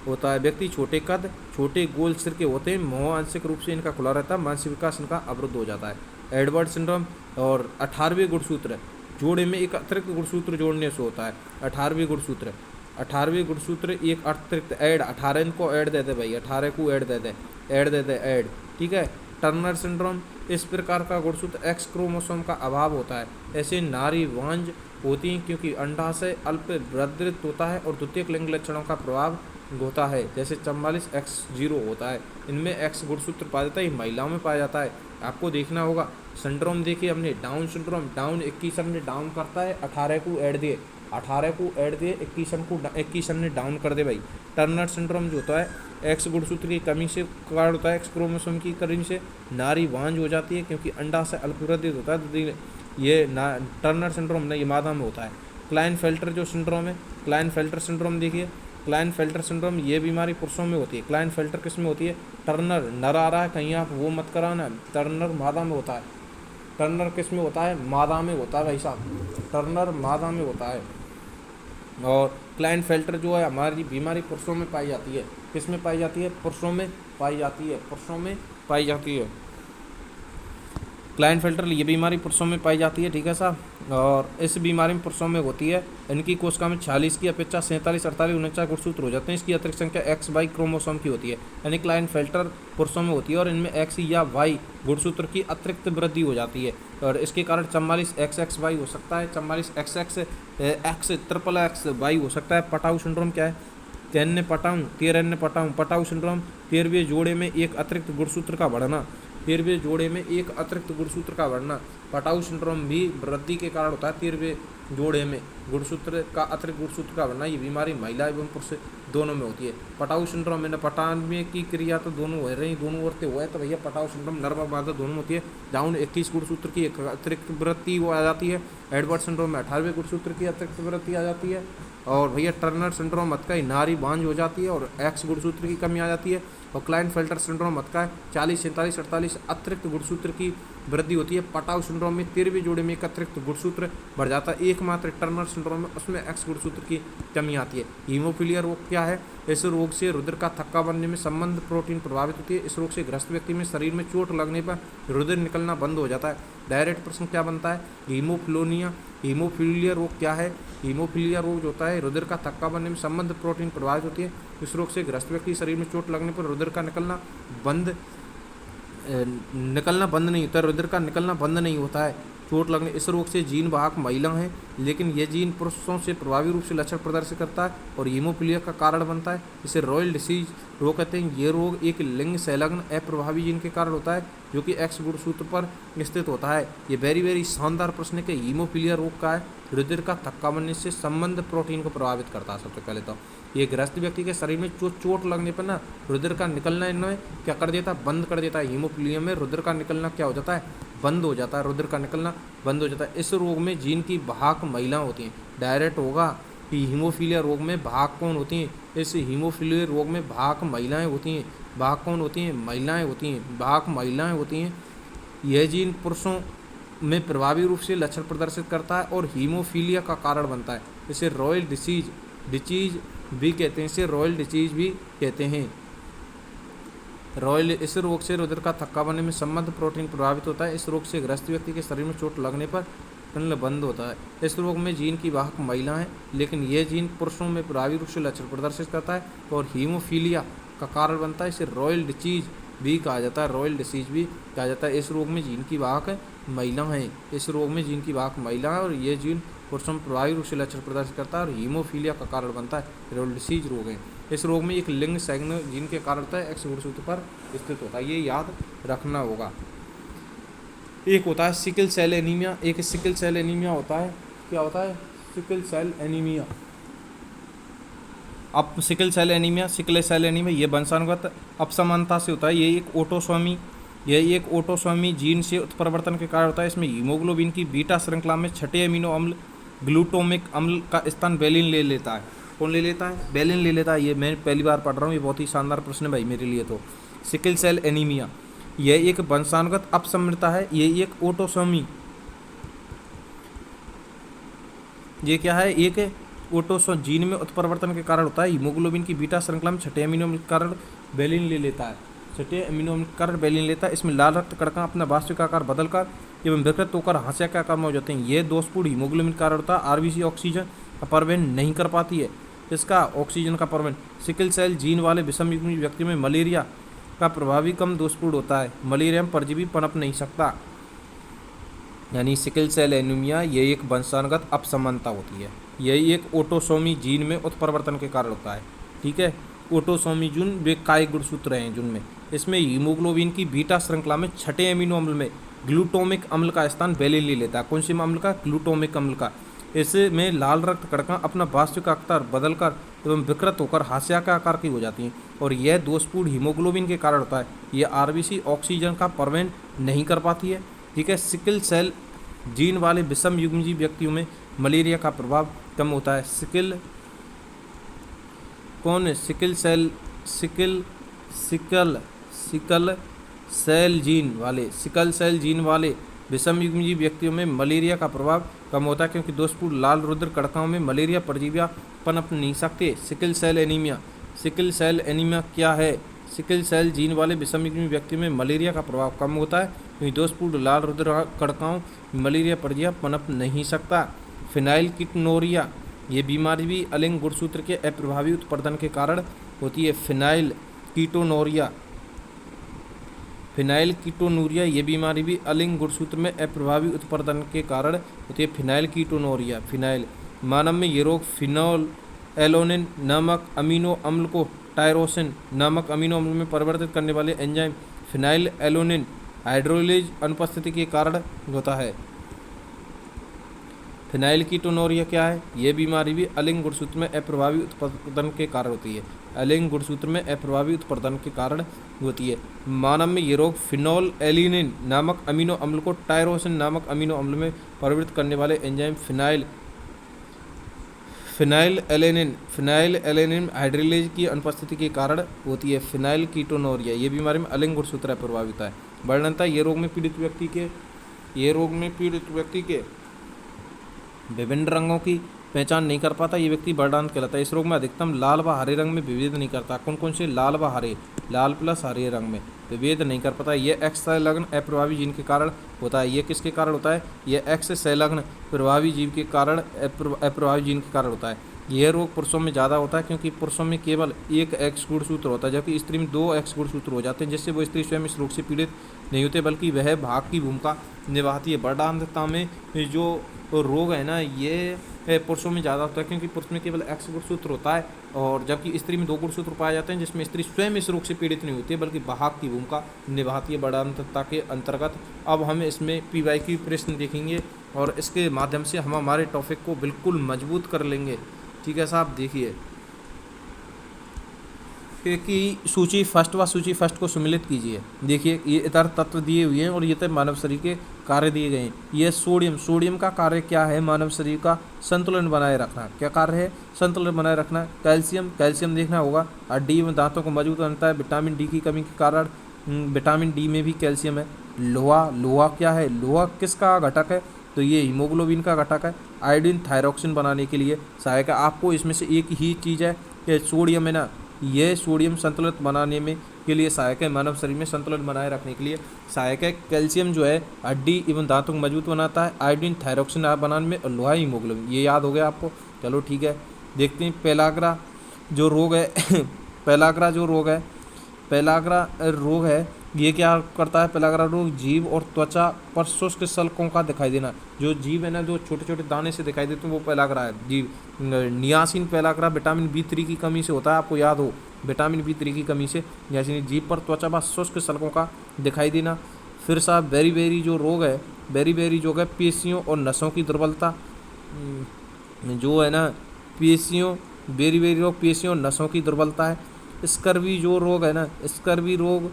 होता है। व्यक्ति छोटे कद, छोटे गोल सिर के होते हैं। मुंह आंशिक रूप से इनका खुला रहता है। मानसिक विकास इनका अवरुद्ध हो जाता है। एडवर्ड सिंड्रोम और 18वें गुणसूत्र जोड़े में एक अतिरिक्त गुणसूत्र जोड़ने से होता है। 18वें गुणसूत्र एक अतिरिक्त ऐड, 18 को ऐड दे दे भाई, 18 को ऐड दे दे। ठीक है। टर्नर सिंड्रोम, इस प्रकार का गुणसूत्र X क्रोमोसोम का अभाव होता है। ऐसे नारी वांझ होती हैं क्योंकि अंडाशय अल्प वृद्धित होता है और द्वितीयक लिंग लक्षणों का प्रभाव होता है, जैसे 44X0 होता है। इनमें X गुणसूत्र पाया जाता है, ये महिलाओं में पाया जाता है। आपको देखना होगा। सिंड्रोम देखिए हमने, डाउन सिंड्रोम, डाउन 21 हमने डाउन करता है, 18 को ऐड दिए, 21 हमने डाउन कर दे भाई। टर्नर सिंड्रोम जो होता है X गुणसूत्र की कमी से कारण होता है, X क्रोमोसोम की कमी से नारी वांझ हो जाती है क्योंकि अंडाशय अल्पवृद्धित होता है। ये टर्नर सिंड्रोम नहीं, ये मादा में होता है। क्लाइनफेल्टर जो सिंड्रोम है, क्लाइनफेल्टर सिंड्रोम देखिए, क्लाइनफेल्टर सिंड्रोम ये बीमारी पुरुषों में होती है। क्लाइनफेल्टर किस में होती है? टर्नर, नर आ रहा है कहीं, आप वो मत कराना। टर्नर मादा में होता है। टर्नर किस में होता है? मादा में होता है भाई साहब, टर्नर मादा में होता है। और क्लाइनफेल्टर जो है हमारी बीमारी पुरुषों में पाई जाती है। किस में पाई जाती है? पुरुषों में पाई जाती है। क्लाइनफेल्टर ये बीमारी पुरुषों में पाई जाती है। ठीक है साहब। और इस बीमारी में पुरुषों में होती है। इनकी कोशिका में 46 की अपेक्षा 47, 48, 49 गुणसूत्र हो जाते हैं। इसकी अतिरिक्त संख्या XY क्रोमोसोम की होती है। यानी क्लाइनफेल्टर पुरुषों में होती है और इनमें X या Y गुणसूत्र की अतिरिक्त वृद्धि हो जाती है और इसके कारण 44XXY हो सकता है, 44XX XXXY हो सकता है। पटाऊ सिंड्रोम क्या है? 13 पटाऊ 13 पटाऊ सिंड्रोम 13वें जोड़े में एक अतिरिक्त गुणसूत्र का बढ़ना 13वें जोड़े में एक अतिरिक्त गुणसूत्र का बढ़ना। पटाऊ सिंड्रोम भी वृद्धि के कारण होता है। 13वें जोड़े में गुणसूत्र का अतिरिक्त गुणसूत्र का बढ़ना। ये बीमारी महिला एवं पुरुष दोनों में होती है। पटाऊ सिंड्रोम में पटाने की क्रिया तो दोनों हो रही, दोनों औरतें हुआ है, तो भैया पटाऊ सिंड्रोम नर व मादा दोनों होती है। जहाँ 21 गुणसूत्र की एक अतिरिक्त वृद्धि वो आ जाती है। एडवर्ड सिंड्रोम में 18वें गुणसूत्र की अतिरिक्त वृद्धि आ जाती है। और भैया टर्नर सिंड्रोम मत का नारी बांझ हो जाती है और एक्स गुणसूत्र की कमी आ जाती है। और क्लाइनफेल्टर सिंड्रोम मत का 40, 47, 48 अतिरिक्त गुणसूत्र की वृद्धि होती है। पटाऊ सिंड्रोम में 13वें जोड़े में एक अतिरिक्त गुणसूत्र बढ़ जाता है। एकमात्र टर्नर सिंड्रोम में उसमें एक्स गुणसूत्र की कमी आती है। हीमोफीलिया रोग क्या है? इस रोग से रुधिर का थक्का बनने में संबंध प्रोटीन प्रभावित होती है। इस रोग से ग्रस्त व्यक्ति में शरीर में चोट लगने पर रुधिर निकलना बंद हो जाता है। डायरेक्ट प्रश्न क्या बनता है? हीमोफीलिया रोग क्या है? हीमोफीलिया रोग जो होता है रुधिर का थक्का बनने में संबंध प्रोटीन प्रभावित होती है। इस रोग से ग्रस्त व्यक्ति शरीर में चोट लगने पर रुधिर का निकलना बंद नहीं होता है। रुधिर का निकलना बंद नहीं होता है चोट लगने। इस रोग से जीन वाहक महिला है, लेकिन यह जीन पुरुषों से प्रभावी रूप से लक्षण प्रदर्शित करता है और हीमोफीलिया का कारण बनता है। इसे रॉयल डिसीज रोग कहते हैं। ये रोग एक लिंग संलग्न अप्रभावी जीन के कारण होता है जो कि एक्स गुणसूत्र पर स्थित होता है। ये वेरी शानदार प्रश्न है कि हीमोफीलिया रोग का है। रुधिर का थक्का बनने से संबंध प्रोटीन को प्रभावित करता है। सबसे पहले तो ये ग्रस्त व्यक्ति के शरीर में चोट लगने पर ना रुधिर का निकलना इनमें क्या कर देता है? बंद कर देता है। हीमोफीलिया में रुधिर का निकलना क्या हो जाता है? बंद हो जाता है। रुधिर का निकलना बंद हो जाता है। इस रोग में जीन की वाहक महिला होती हैं। डायरेक्ट होगा कि हीमोफीलिया रोग में वाहक कौन होती हैं? इस हीमोफीलिया रोग में वाहक महिलाएं होती हैं। वाहक कौन होती हैं? महिलाएं होती हैं। वाहक महिलाएं होती हैं। यह जीन पुरुषों में प्रभावी रूप से लक्षण प्रदर्शित करता है और हीमोफीलिया का कारण बनता है। इसे रॉयल डिसीज भी कहते हैं। इसे रॉयल डिसीज भी कहते हैं। इस रोग से रुधिर का थक्का बनने में संबंध प्रोटीन प्रभावित होता है। इस रोग से ग्रस्त व्यक्ति के शरीर में चोट लगने पर निकलना बंद होता है। इस रोग में जीन की वाहक महिला है, लेकिन यह जीन पुरुषों में प्रभावी रूप से लक्षण प्रदर्शित करता है और हीमोफीलिया का कारण बनता है। इसे रॉयल डिसीज भी कहा जाता है। रॉयल डिसीज भी कहा जाता है। इस रोग में जीन की वाहक महिला है। इस रोग में जीन की वाहक महिला है और यह जीन पुरुषों में प्रभावी रूप से लक्षण प्रदर्शित करता है और हीमोफीलिया का कारण बनता है। रॉयल डिसीज रोग है। इस रोग में एक लिंग संलग्न जीन के कारण होता है, एक्स गुणसूत्र पर स्थित होता है। ये याद रखना होगा। एक होता है सिकल सेल एनीमिया। एक सिकल सेल एनीमिया होता है। क्या होता है? Sickle cell anaemia. अब सिकल सेल एनीमिया ये वंशानुगत अपसमानता से होता है। ये एक ओटोसोमी जीन से उत्परिवर्तन के कारण होता है। इसमें हीमोग्लोबिन की बीटा श्रृंखला में छठे अमीनो अम्ल ग्लूटामिक अम्ल का स्थान वेलिन ले लेता है। कौन ले लेता है? वेलिन ले लेता है। ये मैं पहली बार पढ़ रहा हूँ। ये बहुत ही शानदार प्रश्न है भाई मेरे लिए। तो सिकल सेल एनीमिया यह एक वंशानुगत अपसमृता है। ये एक ओटोसोमी, ये क्या है? एक ओटोसो जीन में उत्परिवर्तन के कारण होता है। हीमोग्लोबिन की बीटा श्रृंखला में छठे अमीनो अम्ल के कारण वेलिन ले लेता है। छठे अमीनो अम्ल के कारण वेलिन लेता है। इसमें लाल रक्त कणिका अपना वास्तविक आकार बदलकर एवं विकृत होकर हाशिया के आकार में हो जाते हैं। ये दोषपूर्ण हीमोग्लोबिन के कारण होता है। आरबीसी ऑक्सीजन का परिवहन नहीं कर पाती है। इसका ऑक्सीजन का परिवहन सिकल सेल जीन वाले विषम युग्मी व्यक्ति में मलेरिया का प्रभावी कम दोषपूर्ण होता है। मलेरिया में परजीवी पनप नहीं सकता। यानी सिकल सेल एनीमिया ये एक वंशानुगत अपसमानता होती है। यही एक ओटोसोमी जीन में उत्परिवर्तन के कारण होता है। ठीक है। ओटोसोमी जीन वे काय गुणसूत्र हैं जिनमें इसमें हीमोग्लोबिन की बीटा श्रृंखला में छठे अमीनो अम्ल में ग्लूटामिक अम्ल का स्थान वेलिन ले लेता है। कौन से अम्ल का? ग्लूटामिक अम्ल का। इसमें लाल रक्त कणिका अपना वास्तविक आकार बदलकर एवं विकृत होकर हाशिया के आकार की हो जाती हैं और यह दोषपूर्ण हीमोग्लोबिन के कारण होता है। यह आरबीसी ऑक्सीजन का परिवहन नहीं कर पाती है। ठीक है। सिकल सेल जीन वाले विषम युग्मजीवी व्यक्तियों में मलेरिया का प्रभाव कम होता है। सिकल सेल जीन वाले विषम युग्मजीवी व्यक्तियों में मलेरिया का प्रभाव कम होता है क्योंकि दोषपूर्ण लाल रुधिर कणिकाओं में मलेरिया परजीवियां पनप नहीं सकते। सिकल सेल एनीमिया क्या है? सिकल सेल जीन वाले विषम युग्मी व्यक्तियों में मलेरिया का प्रभाव कम होता है क्योंकि दोषपूर्ण लाल रुधिर कणिकाओं में मलेरिया परजीवियां पनप नहीं सकता। फिनाइलकीटोनुरिया ये बीमारी भी अलिंग गुणसूत्र के अप्रभावी उत्पादन के कारण होती है। फिनाइलकीटोनुरिया ये बीमारी भी अलिंग गुणसूत्र में अप्रभावी उत्पादन के कारण होती है। फिनाइलकीटोनुरिया मानव में ये रोग फिनोल एलोनिन नामक अमीनो अम्ल को टायरोसिन नामक अमीनो अम्ल में परिवर्तित करने वाले एंजाइम फिनाइल एलोनिन हाइड्रोलिज अनुपस्थिति के कारण होता है। फिनाइल कीटोनूरिया क्या है? ये बीमारी भी अलिंग गुणसूत्र में अप्रभावी उत्पादन के कारण होती है। अलिंग गुणसूत्र में अप्रभावी उत्पादन के कारण होती है। मानव में ये रोग फिनोल एलिनिन नामक अमीनो अम्ल को टायरोसिन नामक अमीनो अम्ल में परिवर्तित करने वाले एंजाइम फिनाइल एलेनिन हाइड्रोलिज की अनुपस्थिति के कारण होती है। फिनाइल कीटोनूरिया ये बीमारी में अलिंग गुणसूत्र प्रभावित होता है। वर्णनता ये रोग में पीड़ित व्यक्ति के विभिन्न रंगों की पहचान नहीं कर पाता, ये व्यक्ति वर्णांत कहलाता है। इस रोग में अधिकतम लाल व हरे रंग में विभेद नहीं करता। कौन कौन से? लाल व हरे, लाल प्लस हरे रंग में विभेद नहीं कर पाता। ये एक्स संलग्न अप्रभावी जीन के कारण होता है। ये किसके कारण होता है? ये एक्स संलग्न प्रभावी जीव के कारण अप्रभावी जीन के कारण होता है। यह रोग पुरुषों में ज़्यादा होता है क्योंकि पुरुषों में केवल एक एक्स गुणसूत्र होता है, जबकि स्त्री में 2 एक्स गुणसूत्र हो जाते हैं, जिससे वो स्त्री स्वयं इस रोग से पीड़ित नहीं होते बल्कि वह भाग की भूमिका निभाती है। वर्णांतता में जो रोग है ना, ये पुरुषों में ज़्यादा होता है क्योंकि पुरुष में केवल एक्स गुणसूत्र होता है, और जबकि स्त्री में 2 गुणसूत्र पाए जाते हैं, जिसमें स्त्री स्वयं इस रोग से पीड़ित नहीं होती है बल्कि भाग की भूमिका निभाती है वर्णांतता के अंतर्गत। अब हम इसमें PYQ प्रश्न देखेंगे और इसके माध्यम से हम हमारे टॉपिक को बिल्कुल मजबूत कर लेंगे। ठीक है साहब, देखिए कि सूची फर्स्ट को सम्मिलित कीजिए। देखिए ये इतर तत्व दिए हुए हैं और ये तो मानव शरीर के कार्य दिए गए हैं। ये सोडियम का कार्य क्या है? मानव शरीर का संतुलन बनाए रखना। क्या कार्य है? संतुलन बनाए रखना। कैल्शियम देखना होगा। हड्डी में दांतों को मजबूत बनता है। विटामिन डी की कमी के कारण विटामिन डी में भी कैल्शियम है। लोहा क्या है? लोहा किसका घटक है? तो ये हीमोग्लोबिन का घटक है। आयोडीन थायरॉक्सिन बनाने के लिए सहायक है। आपको इसमें से एक ही चीज़ है कि सोडियम है ना, ये सोडियम संतुलित बनाने में के लिए सहायक है। मानव शरीर में संतुलन बनाए रखने के लिए सहायक है। कैल्शियम जो है हड्डी एवं दांतों को मजबूत बनाता है। आयोडीन थायरॉक्सिन बनाने में, और लोहा हीमोग्लोबिन, ये याद हो गया आपको। चलो ठीक है, देखते हैं पेलाग्रा जो रोग है पेलाग्रा रोग है, ये क्या करता है? पेलाग्रा रोग जीभ और त्वचा पर शुष्क सल्कों का दिखाई देना। जो जीभ है ना, जो छोटे छोटे दाने से दिखाई देते हैं, वो पेलाग्रा है। जीभ नियासिन पेलाग्रा विटामिन B3 की कमी से होता है, आपको याद हो, विटामिन B3 की कमी से नियासिन। जीभ पर त्वचा पर शुष्क सल्कों का दिखाई देना। फिर साहब बेरी जो रोग है, पेशियों और नसों की दुर्बलता जो है ना, बेरी रोग पेशियों और नसों की दुर्बलता है। स्कर्वी जो रोग है ना, स्कर्वी रोग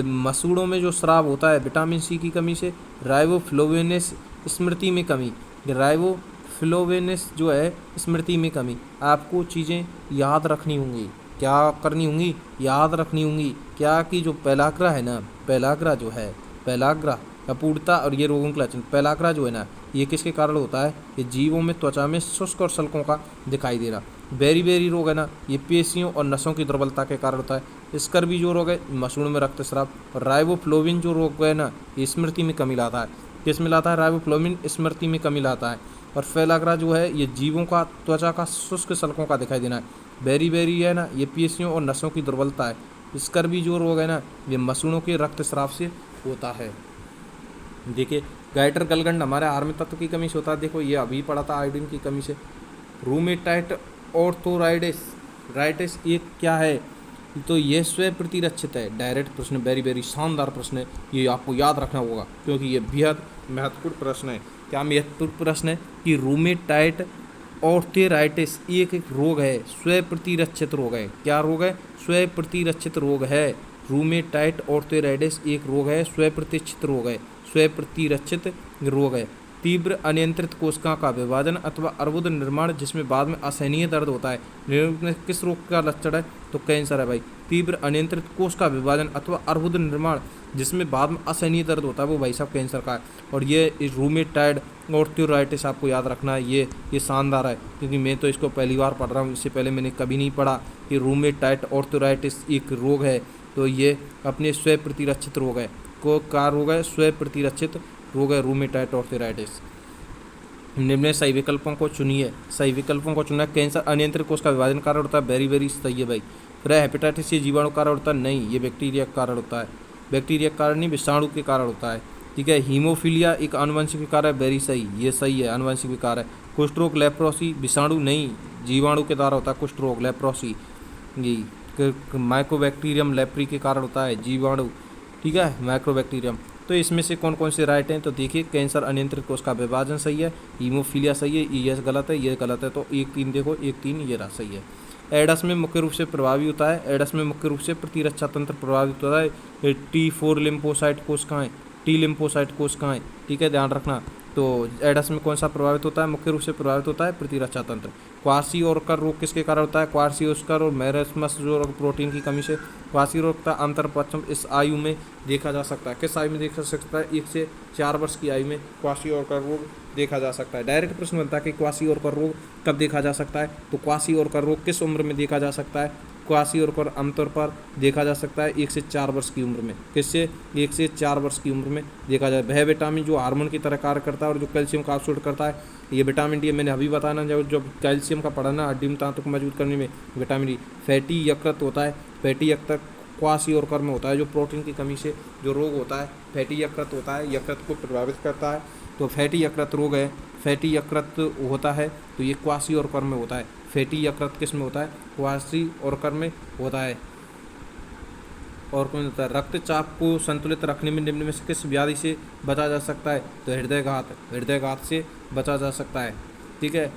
मसूड़ों में जो स्राव होता है विटामिन C की कमी से। राइबोफ्लोवेनेस स्मृति में कमी, राइबोफ्लोवेनेस जो है स्मृति में कमी। आपको चीज़ें याद रखनी होंगी। क्या करनी होंगी? याद रखनी होंगी। क्या कि जो पेलाग्रा है ना, पेलाग्रा अपूर्णता और ये रोगों के लक्षण। पेलाग्रा जो है ना, ये किसके कारण होता है? ये जीवों में त्वचा में शुष्क और सल्कों का दिखाई देना। बेरी रोग है ना, ये पेशियों और नसों की दुर्बलता के कारण होता है। स्कर्वी जो रोग है मसूड़ों में रक्तस्राव। और राइबोफ्लोविन जो रोग है ना, ये स्मृति में कमी लाता है। किस में लाता है? राइबोफ्लोविन स्मृति में कमी लाता है। और पेलाग्रा जो है, ये जीवों का त्वचा का शुष्क सल्कों का दिखाई देना है। बेरी है ना, ये पेशियों और नसों की दुर्बलता है। स्कर्वी जो रोग है ना, ये मसूड़ों के रक्तस्राव से होता है। देखिए गाइटर गलगंड हमारे आहार में तत्व की कमी से होता है। देखो ये अभी पढ़ा था, आयोडीन की कमी से। रूमेटाइट ऑर्थोराइटिस ये क्या है? तो ये स्वयं प्रतिरक्षित है। डायरेक्ट प्रश्न, वेरी शानदार प्रश्न है, ये आपको याद रखना होगा क्योंकि ये बेहद महत्वपूर्ण प्रश्न है। क्या महत्वपूर्ण प्रश्न है कि रूमेटाइट ऑर्थोराइटिस एक रोग है, स्वयं प्रतिरक्षित रोग है। क्या रोग है? स्वयं प्रतिरक्षित रोग है। रूमेटाइट ऑर्थोराइटिस एक रोग है, स्वयं प्रतिरक्षित रोग है। तीव्र अनियंत्रित कोशिका का विभाजन अथवा अर्बुद निर्माण जिसमें बाद में असहनीय दर्द होता है। किस रोग का लक्षण है? तो कैंसर है भाई। तीव्र अनियंत्रित कोशिका विभाजन अथवा अर्बुद निर्माण जिसमें बाद में असहनीय दर्द होता है, वो भाई साहब कैंसर का है। और ये रूमेटाइड ऑर्थोराइटिस आपको याद रखना है। ये शानदार है क्योंकि मैं तो इसको पहली बार पढ़ रहा हूँ, इससे पहले मैंने कभी नहीं पढ़ा कि रूमेटाइड ऑर्थोराइटिस एक रोग है। तो ये अपने स्वयं प्रतिरक्षित रोग है। का रोग है, स्वयं प्रतिरक्षित रोग है रूमेटाइड ऑर्थोराइटिस। निम्न सही विकल्पों को चुनिए। सही विकल्पों को चुनना। कैंसर अनियंत्रित कोश का विभाजन कारण होता है, वेरी सही है भाई। फिर हेपेटाइटिस ये जीवाणु कारण होता है? नहीं, ये बैक्टीरिया का कारण होता है। बैक्टीरिया के कारण नहीं, विषाणु के कारण होता है। ठीक है। हीमोफीलिया एक आनुवंशिक विकार है, वेरी सही, ये सही है, आनुवंशिक विकार है। कुष्ठ रोग लेप्रोसी विषाणु नहीं, जीवाणु के द्वारा होता है कुष्ठ रोग लेप्रोसी। ये माइकोबैक्टीरियम लेप्री के कारण होता है, जीवाणु। ठीक है, माइक्रोबैक्टीरियम। तो इसमें से कौन कौन से राइट हैं, तो देखिए कैंसर अनियंत्रित कोशिका विभाजन सही है, हीमोफीलिया सही है, ये गलत है, ये गलत है, तो 1-3 देखो 1-3 ये रहा सही है। एडस में मुख्य रूप से प्रभावी होता है, एडस में मुख्य रूप से प्रतिरक्षा तंत्र प्रभावित होता है। T4 लिम्फोसाइट कोशिकाएं, टी लिम्फोसाइट कोशिकाएं, ठीक है, ध्यान रखना। तो एडस में कौन सा प्रभावित होता है, मुख्य रूप से प्रभावित होता है प्रतिरक्षा तंत्र। क्वासिओरकर रोग किसके कारण होता है, क्वासिओस्कर और मेरेस्मस जो रोग प्रोटीन की कमी से। क्वासिओरकर का अंतर पश्चिम इस आयु में देखा जा सकता है, किस आयु में देखा जा सकता है, 1 से 4 वर्ष की आयु में क्वासिओरकर रोग देखा जा सकता है। डायरेक्ट प्रश्न बनता है कि क्वासिओरकर रोग कब देखा जा सकता है, तो क्वासिओरकर रोग किस उम्र में देखा जा सकता है, क्वासिओरकर आमतौर पर देखा जा सकता है 1 से 4 वर्ष की उम्र में। किससे, 1 से 4 वर्ष की उम्र में देखा जाए। वह विटामिन जो हार्मोन की तरह कार्य करता है और जो कैल्शियम का अवशोषण करता है, ये विटामिन डी मैंने अभी बताया ना, जब कैल्शियम का पढ़ना हड्डी में तंत्र को मजबूत करने में विटामिन डी। फैटी यकृत होता है, फैटी यकृत क्वासिओरकर में होता है, जो प्रोटीन की कमी से जो रोग होता है फैटी यकृत होता है, यकृत को प्रभावित करता है, तो फैटी यकृत रोग है, फैटी यकृत होता है, तो ये क्वासिओरकर में होता है। फैटी यकृत किस में होता है, क्वासिओरकर में होता है। और कौन होता है, रक्तचाप को संतुलित रखने में निम्न में से किस व्याधि से बचा जा सकता है, तो हृदयघात से बचा जा सकता है, ठीक है।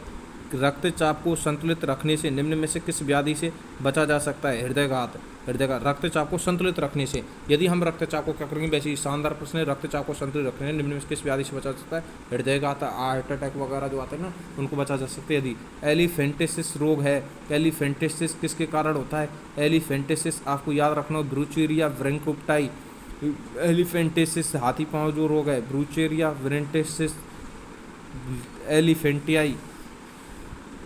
रक्तचाप को संतुलित रखने से निम्न में से किस व्याधि से बचा जा सकता है, हृदयघात। रक्तचाप को संतुलित रखने से, यदि हम रक्तचाप को क्या करेंगे, वैसे ही शानदार प्रश्न है, रक्तचाप को संतुलित रखने से निम्न में से किस व्याधि से बचा जा सकता है, हृदयघात, हार्ट अटैक वगैरह जो आते हैं ना, उनको बचा जा सकते हैं। यदि एलिफेंटिसिस रोग है, एलिफेंटिसिस किसके कारण होता है, एलिफेंटिसिस आपको याद रखना, ब्रूचेरिया ब्रैंकोप्टाई। एलिफेंटिसिस हाथी पाँव जो रोग है, ब्रूचेरिया ब्रैंकोप्टाई एलिफेंटियाई,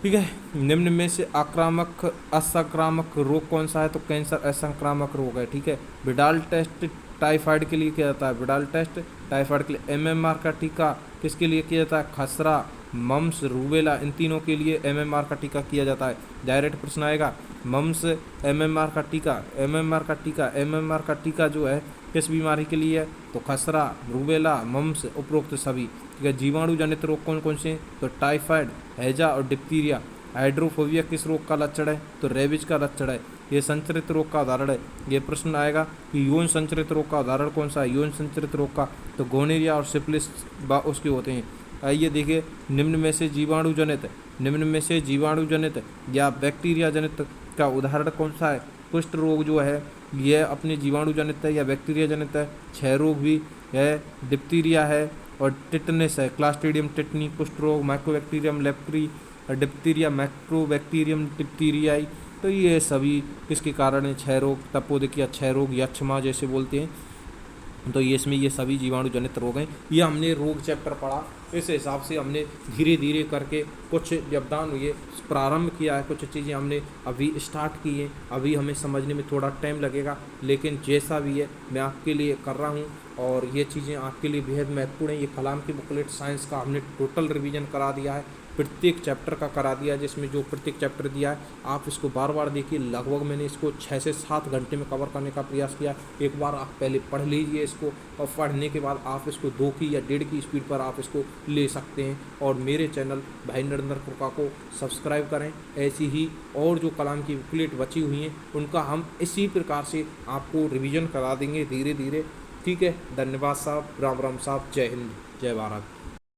ठीक है। निम्न में से आक्रामक असंक्रामक रोग कौन सा है, तो कैंसर असंक्रामक रोग है, ठीक है। विडाल टेस्ट टाइफाइड के लिए किया जाता है, विडाल टेस्ट टाइफाइड के लिए। MMR का टीका किसके लिए किया जाता है, खसरा, मम्स, रूबेला, इन तीनों के लिए MMR का टीका किया जाता है। डायरेक्ट प्रश्न आएगा, मम्स MMR का टीका, MMR का टीका जो है किस बीमारी के लिए है, तो खसरा, रूबेला, मम्स, उपरोक्त सभी, ठीक है। जीवाणु जनित रोग कौन कौन से, तो टाइफाइड, हैजा और डिप्थीरिया। हाइड्रोफोबिया किस रोग का लक्षण है, तो रेबिज का लक्षण है, ये संचरित रोग का उदाहरण है। ये प्रश्न आएगा कि यौन संचरित रोग का उदाहरण कौन सा है, यौन संचरित रोग का, तो गोनेरिया और सिफिलिस उसके होते हैं। आइए देखिए, निम्न में से जीवाणु जनित या बैक्टीरिया जनित का उदाहरण कौन सा है, कुष्ठ रोग जो है यह अपने जीवाणु जनित है या बैक्टीरिया जनित है। क्षय रोग भी है, डिप्थीरिया है और टिटनेस है, क्लास्ट्रीडियम टिटनी, कुष्ठ रोग, माइक्रोबैक्टीरियम लेप्री, डिप्थीरिया, माइक्रोबैक्टीरियम डिप्थीरियाई। तो ये सभी किसके कारण है, क्षय रोग, तपोदिक या क्षय रोग या क्षमा जैसे बोलते हैं, तो ये इसमें ये सभी जीवाणु जनित रोग हैं। ये हमने रोग चैप्टर पढ़ा, इस हिसाब से हमने धीरे धीरे करके कुछ व्यवधान हुए, प्रारंभ किया है, कुछ चीज़ें हमने अभी स्टार्ट की हैं, अभी हमें समझने में थोड़ा टाइम लगेगा, लेकिन जैसा भी है मैं आपके लिए कर रहा हूँ और ये चीज़ें आपके लिए बेहद महत्वपूर्ण हैं। ये कलाम की बुकलेट साइंस का हमने टोटल रिवीजन करा दिया है, प्रत्येक चैप्टर का करा दिया है, जिसमें जो प्रत्येक चैप्टर दिया है आप इसको बार बार देखिए। लगभग मैंने इसको 6 से 7 घंटे में कवर करने का प्रयास किया। एक बार आप पहले पढ़ लीजिए इसको, और पढ़ने के बाद आप इसको 2 की या 1.5 की स्पीड पर आप इसको ले सकते हैं। और मेरे चैनल भाई नरेंद्र कुरका को सब्सक्राइब करें। ऐसी ही और जो कलाम की बुकलेट बची हुई हैं उनका हम इसी प्रकार से आपको रिवीजन करा देंगे धीरे धीरे, ठीक है। धन्यवाद साहब, राम राम साहब, जय हिंद, जय भारत।